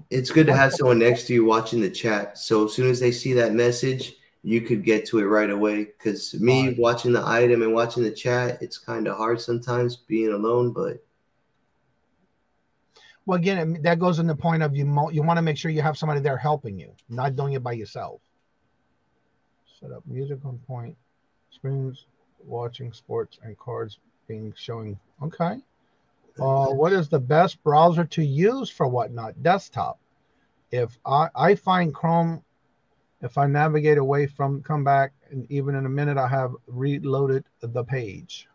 it's good to have someone next to you watching the chat. So as soon as they see that message, you could get to it right away. Because me watching the item and watching the chat, it's kind of hard sometimes being alone. But well, again, that goes in the point of you want to make sure you have somebody there helping you, not doing it by yourself. Set up music on point, screens, watching sports and cards being showing. Okay. What is the best browser to use for Whatnot? Desktop. If I find Chrome, if I navigate away from, come back, and even in a minute, I have reloaded the page.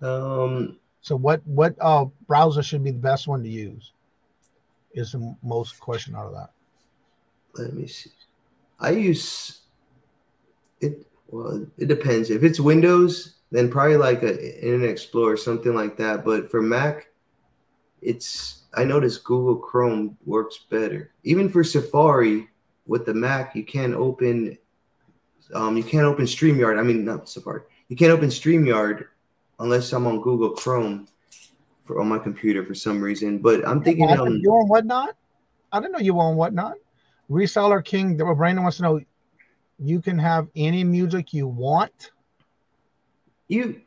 So what browser should be the best one to use? Is the most question out of that. Let me see. I use it. Well, it depends. If it's Windows, then probably like an Internet Explorer, something like that. But for Mac, I noticed Google Chrome works better. Even for Safari with the Mac, you can't open StreamYard. I mean, not Safari. You can't open StreamYard unless I'm on Google Chrome on my computer for some reason. But I'm thinking you're on Whatnot? I didn't know you were on Whatnot. Reseller King, Brandon wants to know, you can have any music you want? You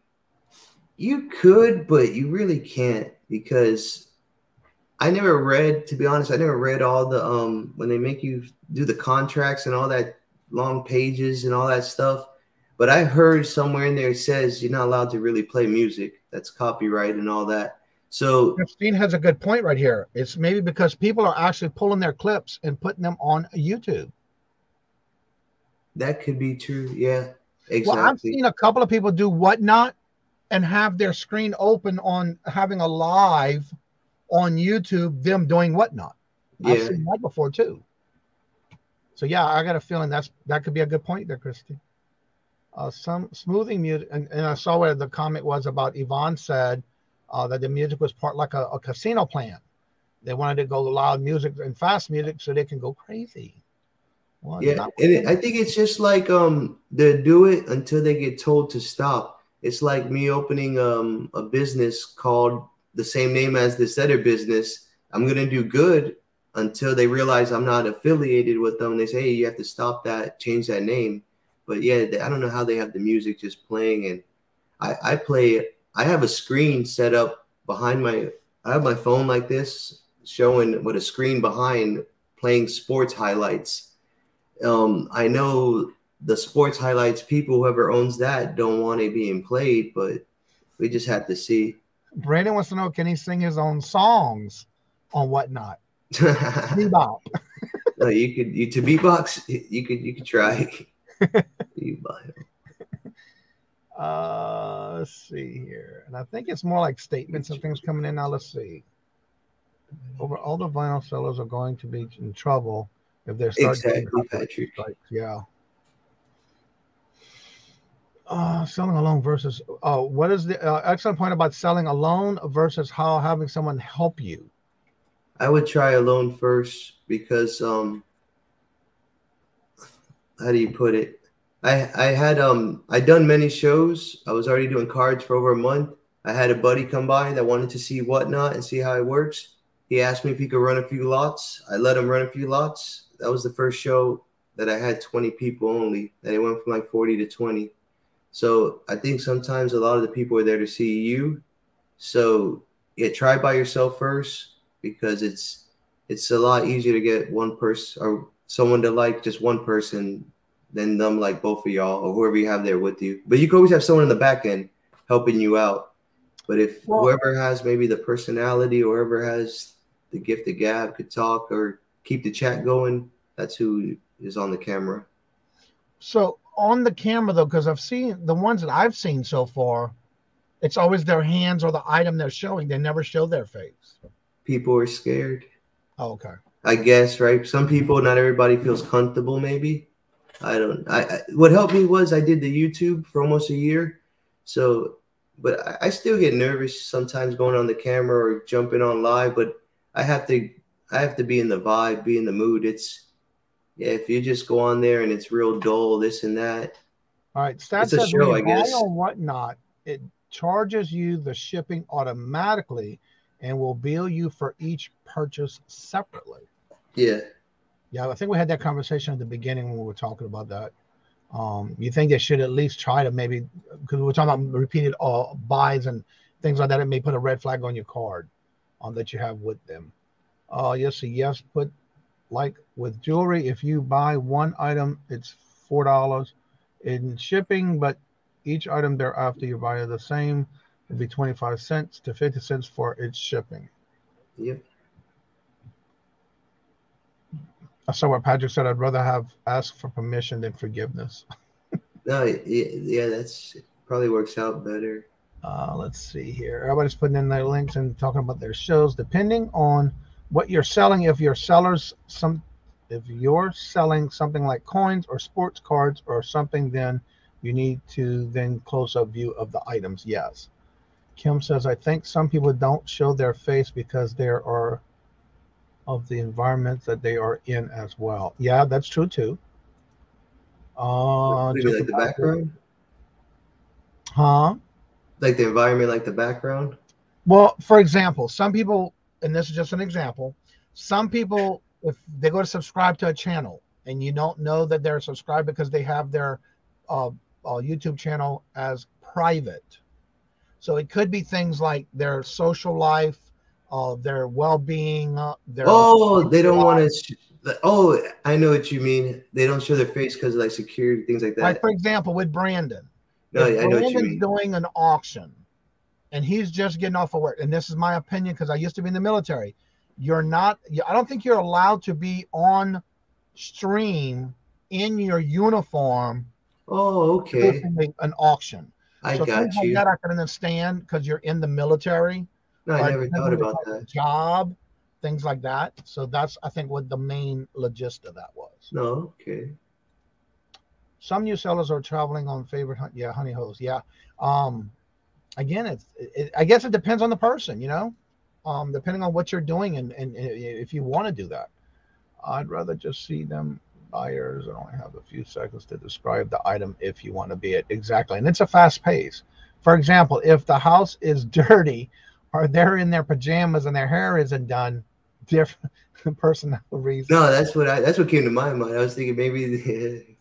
could, but you really can't, because to be honest, I never read all the when they make you do the contracts and all that long pages and all that stuff. But I heard somewhere in there it says you're not allowed to really play music that's copyright and all that. So Christine has a good point right here. It's maybe because people are actually pulling their clips and putting them on YouTube. That could be true. Yeah, Well, I've exactly. seen a couple of people do WhatNot and have their screen open on having a live on YouTube, them doing WhatNot. I've Yeah. seen that before too. So yeah, I got a feeling that could be a good point there, Christy. Some smoothing music, and I saw where the comment was about Yvonne said that the music was part like a casino plan. They wanted to go loud music and fast music so they can go crazy. Well, it's Yeah, not. and I think it's just like they do it until they get told to stop. It's like me opening a business called the same name as this other business. I'm gonna do good until they realize I'm not affiliated with them. They say, hey, you have to stop that, change that name. But yeah, I don't know how they have the music just playing. And I play. I have a screen set up behind my. I have my phone like this, showing with a screen behind playing sports highlights. I know the sports highlights people, whoever owns that, don't want it being played, but we just have to see. Brandon wants to know, can he sing his own songs on WhatNot? Bebop. No, you to beatbox, you could try. Let's see here, and I think it's more like statements and things coming in now. Let's see. Over all the vinyl sellers are going to be in trouble if they're starting Exactly, Patrick. strikes. Yeah. Selling alone versus what is the excellent point about selling alone versus how having someone help you? I would try alone first because how do you put it? I'd done many shows. I was already doing cards for over a month. I had a buddy come by that wanted to see WhatNot and see how it works. He asked me if he could run a few lots. I let him run a few lots. That was the first show that I had 20 people only, and it went from like 40 to 20. So I think sometimes a lot of the people are there to see you. So yeah, try by yourself first, because it's a lot easier to get one person or someone to like just one person than them like both of y'all or whoever you have there with you. But you can always have someone in the back end helping you out. But if whoever has maybe the personality or whoever has the gift of gab could talk or keep the chat going, that's who is on the camera. So on the camera though, because I've seen the ones that I've seen so far, it's always their hands or the item they're showing. They never show their face. People are scared. Oh, okay. I guess, right? Some people, not everybody feels comfortable maybe. What helped me was I did the YouTube for almost a year. So, but I still get nervous sometimes going on the camera or jumping on live, but I have to be in the vibe, be in the mood. If you just go on there and it's real dull, this and that. All right. Stat It's a says show, when you I guess. buy on WhatNot, it charges you the shipping automatically and will bill you for each purchase separately. Yeah. Yeah, I think we had that conversation at the beginning when we were talking about that. You think they should at least try to maybe, because we were talking about repeated buys and things like that, it may put a red flag on your card that you have with them. Yes, put like with jewelry, if you buy one item, it's $4 in shipping, but each item thereafter you buy the same, it'd be 25 cents to 50 cents for its shipping. Yep. I saw what Patrick said. I'd rather ask for permission than forgiveness. No, yeah, that's probably works out better. Let's see here. Everybody's putting in their links and talking about their shows. Depending on what you're selling, if you're selling something like coins or sports cards or something, then you need to then close-up view of the items. Yes. Kim says, I think some people don't show their face because there are of the environment that they are in as well. Yeah, that's true too. Like the background? Huh? Like the environment, like the background? Well, for example, some people, and this is just an example, some people, if they go to subscribe to a channel and you don't know that they're subscribed because they have their YouTube channel as private. So it could be things like their social life, their well-being. They don't want to. I know what you mean. They don't show their face because of like security, things like that. Like, for example, with Brandon. No, I know what you mean. Brandon's doing an auction and he's just getting off of work. And this is my opinion because I used to be in the military. I don't think you're allowed to be on stream in your uniform Oh, okay. an auction. I So things got like you. that I can understand because you're in the military. No, I Or never depending thought on the about type that. of job, things like that. So that's, I think, what the main gist of that was. No, okay. Some new sellers are traveling on favorite honey hoes. Yeah. Again, I guess it depends on the person, depending on what you're doing and if you want to do that. I'd rather just see them buyers. I only have a few seconds to describe the item if you want to be it. Exactly. And it's a fast pace. For example, if the house is dirty or they're in their pajamas and their hair isn't done, different personal reasons. No, that's what came to my mind. I was thinking maybe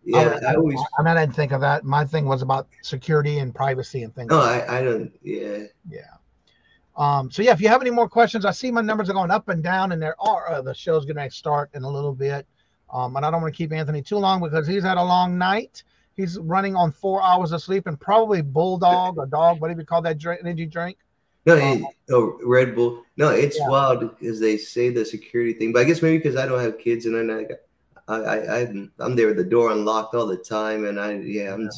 yeah, I didn't think of that. My thing was about security and privacy and things. No, like I don't. Yeah. So yeah, if you have any more questions, I see my numbers are going up and down, and there are the show's going to start in a little bit. And I don't want to keep Anthony too long because he's had a long night. He's running on 4 hours of sleep and probably bulldog or dog, whatever you call that energy drink. No, Red Bull. No, it's wild because they say the security thing, but I guess maybe because I don't have kids and I'm there with the door unlocked all the time, and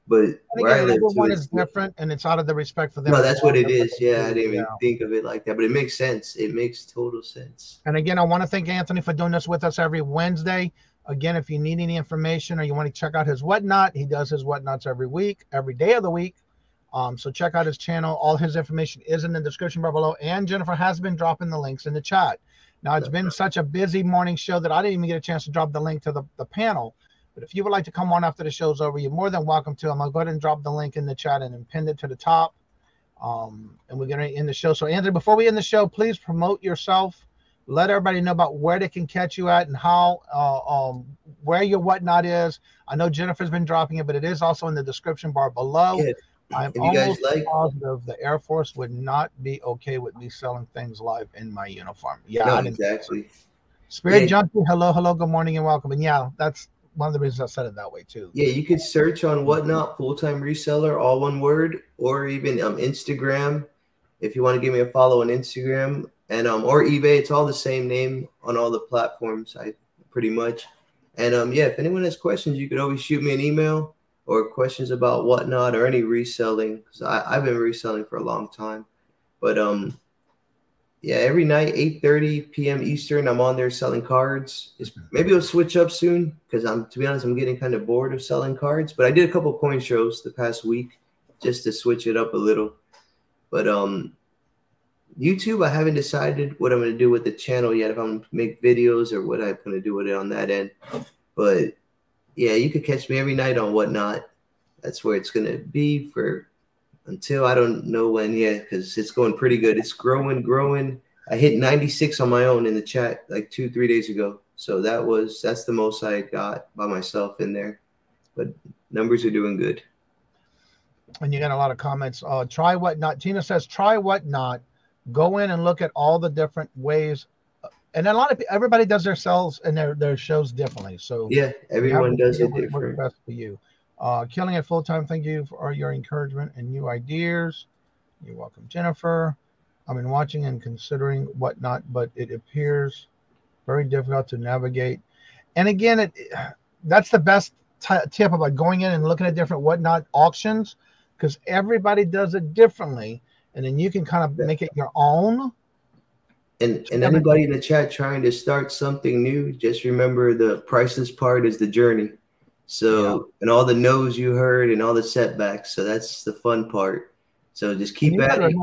but where I live everyone is different, and it's out of the respect for them. No, that's what it is. Yeah, I didn't even think of it like that, but it makes sense. It makes total sense. And again, I want to thank Anthony for doing this with us every Wednesday. Again, if you need any information or you want to check out his WhatNot, he does his WhatNots every week, every day of the week. So check out his channel. All his information is in the description bar below, and Jennifer has been dropping the links in the chat. Now, it's been such a busy morning show that I didn't even get a chance to drop the link to the panel. But if you would like to come on after the show's over, you're more than welcome to. I'm going to go ahead and drop the link in the chat and then pin it to the top. And we're going to end the show. So, Anthony, before we end the show, please promote yourself. Let everybody know about where they can catch you at and how, where your WhatNot is. I know Jennifer's been dropping it, but it is also in the description bar below. Yeah. I'm almost positive the Air Force would not be okay with me selling things live in my uniform. Yeah, no, exactly. Spirit Junkie, hello, good morning and welcome. And yeah, that's one of the reasons I said it that way too. Yeah, you could search on WhatNot, full-time reseller, all one word, or even Instagram. If you want to give me a follow on Instagram and or eBay, it's all the same name on all the platforms, pretty much. And if anyone has questions, you could always shoot me an email or questions about WhatNot or any reselling, because I've been reselling for a long time. But every night, 8:30 p.m. Eastern, I'm on there selling cards. Maybe it'll switch up soon because to be honest, I'm getting kind of bored of selling cards. But I did a couple coin shows the past week just to switch it up a little. But YouTube, I haven't decided what I'm going to do with the channel yet, if I'm going to make videos or what I'm going to do with it on that end. But yeah, you could catch me every night on WhatNot. That's where it's going to be until I don't know when yet, because it's going pretty good. It's growing. I hit 96 on my own in the chat like 2-3 days ago. So that's the most I got by myself in there. But numbers are doing good. And you got a lot of comments. Try WhatNot. Tina says, try WhatNot. Go in and look at all the different ways. And a lot of everybody does their sales and their shows differently. So yeah, everyone does it different. Best for you. Killing it full time. Thank you for your encouragement and new ideas. You're welcome, Jennifer. I've been watching and considering WhatNot, but it appears very difficult to navigate. And again, that's the best tip about going in and looking at different WhatNot auctions, because everybody does it differently, and then you can kind of make it your own. And anybody in the chat trying to start something new, just remember the priceless part is the journey. So, and all the no's you heard and all the setbacks. So that's the fun part. So just keep at it.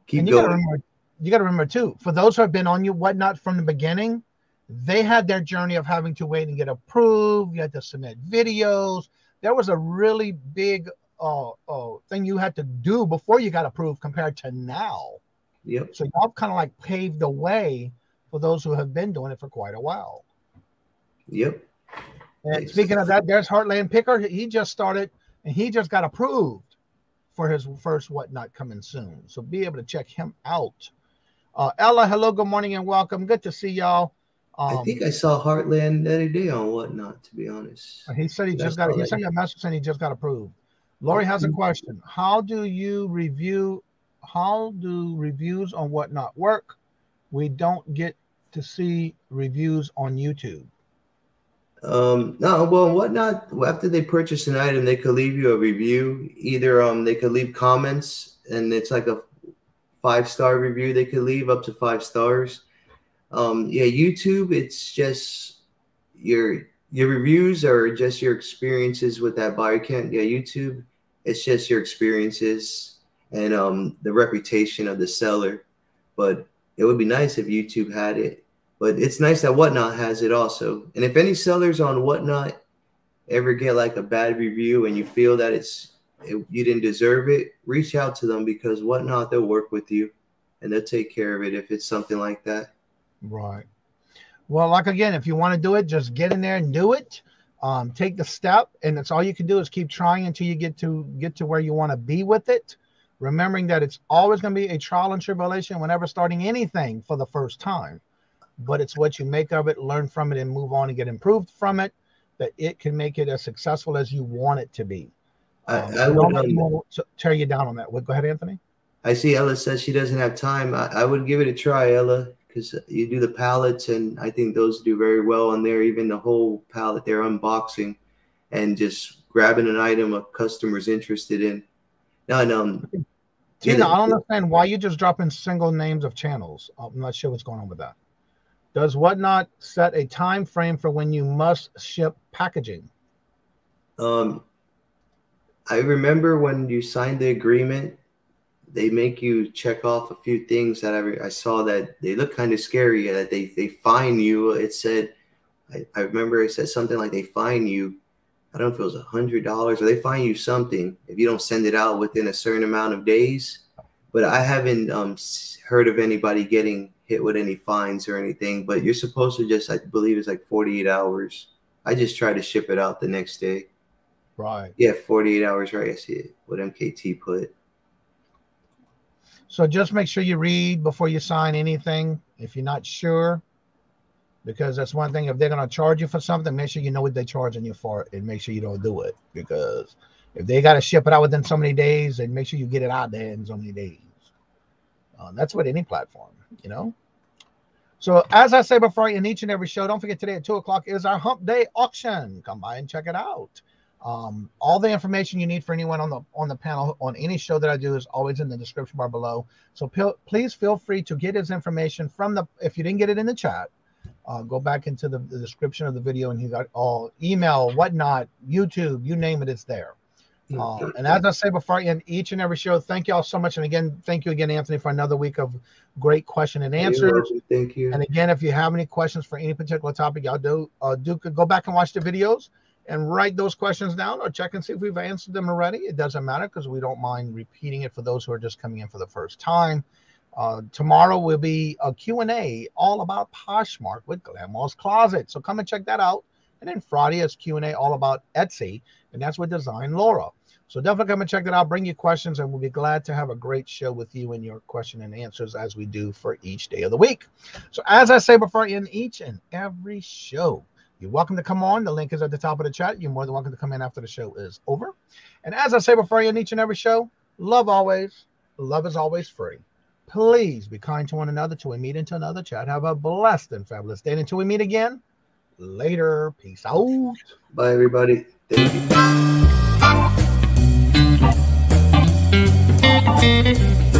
Keep going. You got to remember too, for those who have been on your WhatNot from the beginning, they had their journey of having to wait and get approved. You had to submit videos. There was a really big thing you had to do before you got approved compared to now. Yep. So y'all kind of like paved the way for those who have been doing it for quite a while. Yep. And speaking of that, there's Heartland Picker. He just started and he just got approved for his first WhatNot coming soon. So be able to check him out. Ella, hello, good morning and welcome. Good to see y'all. I think I saw Heartland the other day on WhatNot, to be honest. He said he sent me a message saying he just got approved. Lori has a question. How do reviews on WhatNot work? We don't get to see reviews on YouTube. No, well, whatnot. After they purchase an item, they could leave you a review. Either they could leave comments, and it's like a 5-star review. They could leave up to 5 stars. Yeah, YouTube. It's just your reviews are just your experiences with that buyer. Yeah, YouTube. It's just your experiences and the reputation of the seller. But it would be nice if YouTube had it. But it's nice that WhatNot has it also. And if any sellers on WhatNot ever get like a bad review and you feel that you didn't deserve it, reach out to them, because WhatNot, they'll work with you and they'll take care of it if it's something like that. Right. Well, like again, if you want to do it, just get in there and do it. Take the step, and that's all you can do is keep trying until you get to where you want to be with it. Remembering that it's always going to be a trial and tribulation whenever starting anything for the first time. But it's what you make of it, learn from it, and move on and get improved from it, that it can make it as successful as you want it to be. I would tear you down on that. Go ahead, Anthony. I see Ella says she doesn't have time. I would give it a try, Ella, because you do the pallets, and I think those do very well on there. Even the whole pallet they're unboxing and just grabbing an item a customer's interested in. No, Tina, I don't understand why you just dropping single names of channels. I'm not sure what's going on with that. Does WhatNot set a time frame for when you must ship packaging? I remember when you signed the agreement, they make you check off a few things that I saw that they look kind of scary. That they fine you. It said, I remember it said something like they fine you. I don't know if it was $100 or they fine you something if you don't send it out within a certain amount of days. But I haven't heard of anybody getting hit with any fines or anything. But you're supposed to just, I believe it's like 48 hours. I just try to ship it out the next day. Right. Yeah, 48 hours, right? I see it. What MKT put. So just make sure you read before you sign anything if you're not sure, because that's one thing. If they're going to charge you for something, make sure you know what they're charging you for and make sure you don't do it. Because if they got to ship it out within so many days, then make sure you get it out there in so many days. That's with any platform, you know. So as I say before in each and every show, don't forget today at 2 o'clock is our Hump Day auction. Come by and check it out. All the information you need for anyone on the panel on any show that I do is always in the description bar below. So please feel free to get his information from if you didn't get it in the chat, go back into the description of the video, and he got all email, WhatNot, YouTube, you name it, it's there. And as I say before in each and every show, thank you all so much. And again, thank you again, Anthony, for another week of great question and answers. Thank you. And again, if you have any questions for any particular topic, y'all do go back and watch the videos and write those questions down, or check and see if we've answered them already. It doesn't matter, because we don't mind repeating it for those who are just coming in for the first time. Tomorrow will be a Q&A all about Poshmark with Glamor's Closet. So come and check that out. And then Friday is Q&A all about Etsy, and that's with Design Laura. So definitely come and check that out. Bring your questions, and we'll be glad to have a great show with you and your question and answers as we do for each day of the week. So as I say before in each and every show, you're welcome to come on. The link is at the top of the chat. You're more than welcome to come in after the show is over. And as I say before in each and every show, love always. Love is always free. Please be kind to one another till we meet into another chat. Have a blessed and fabulous day. And until we meet again, later. Peace out. Bye, everybody. Thank you.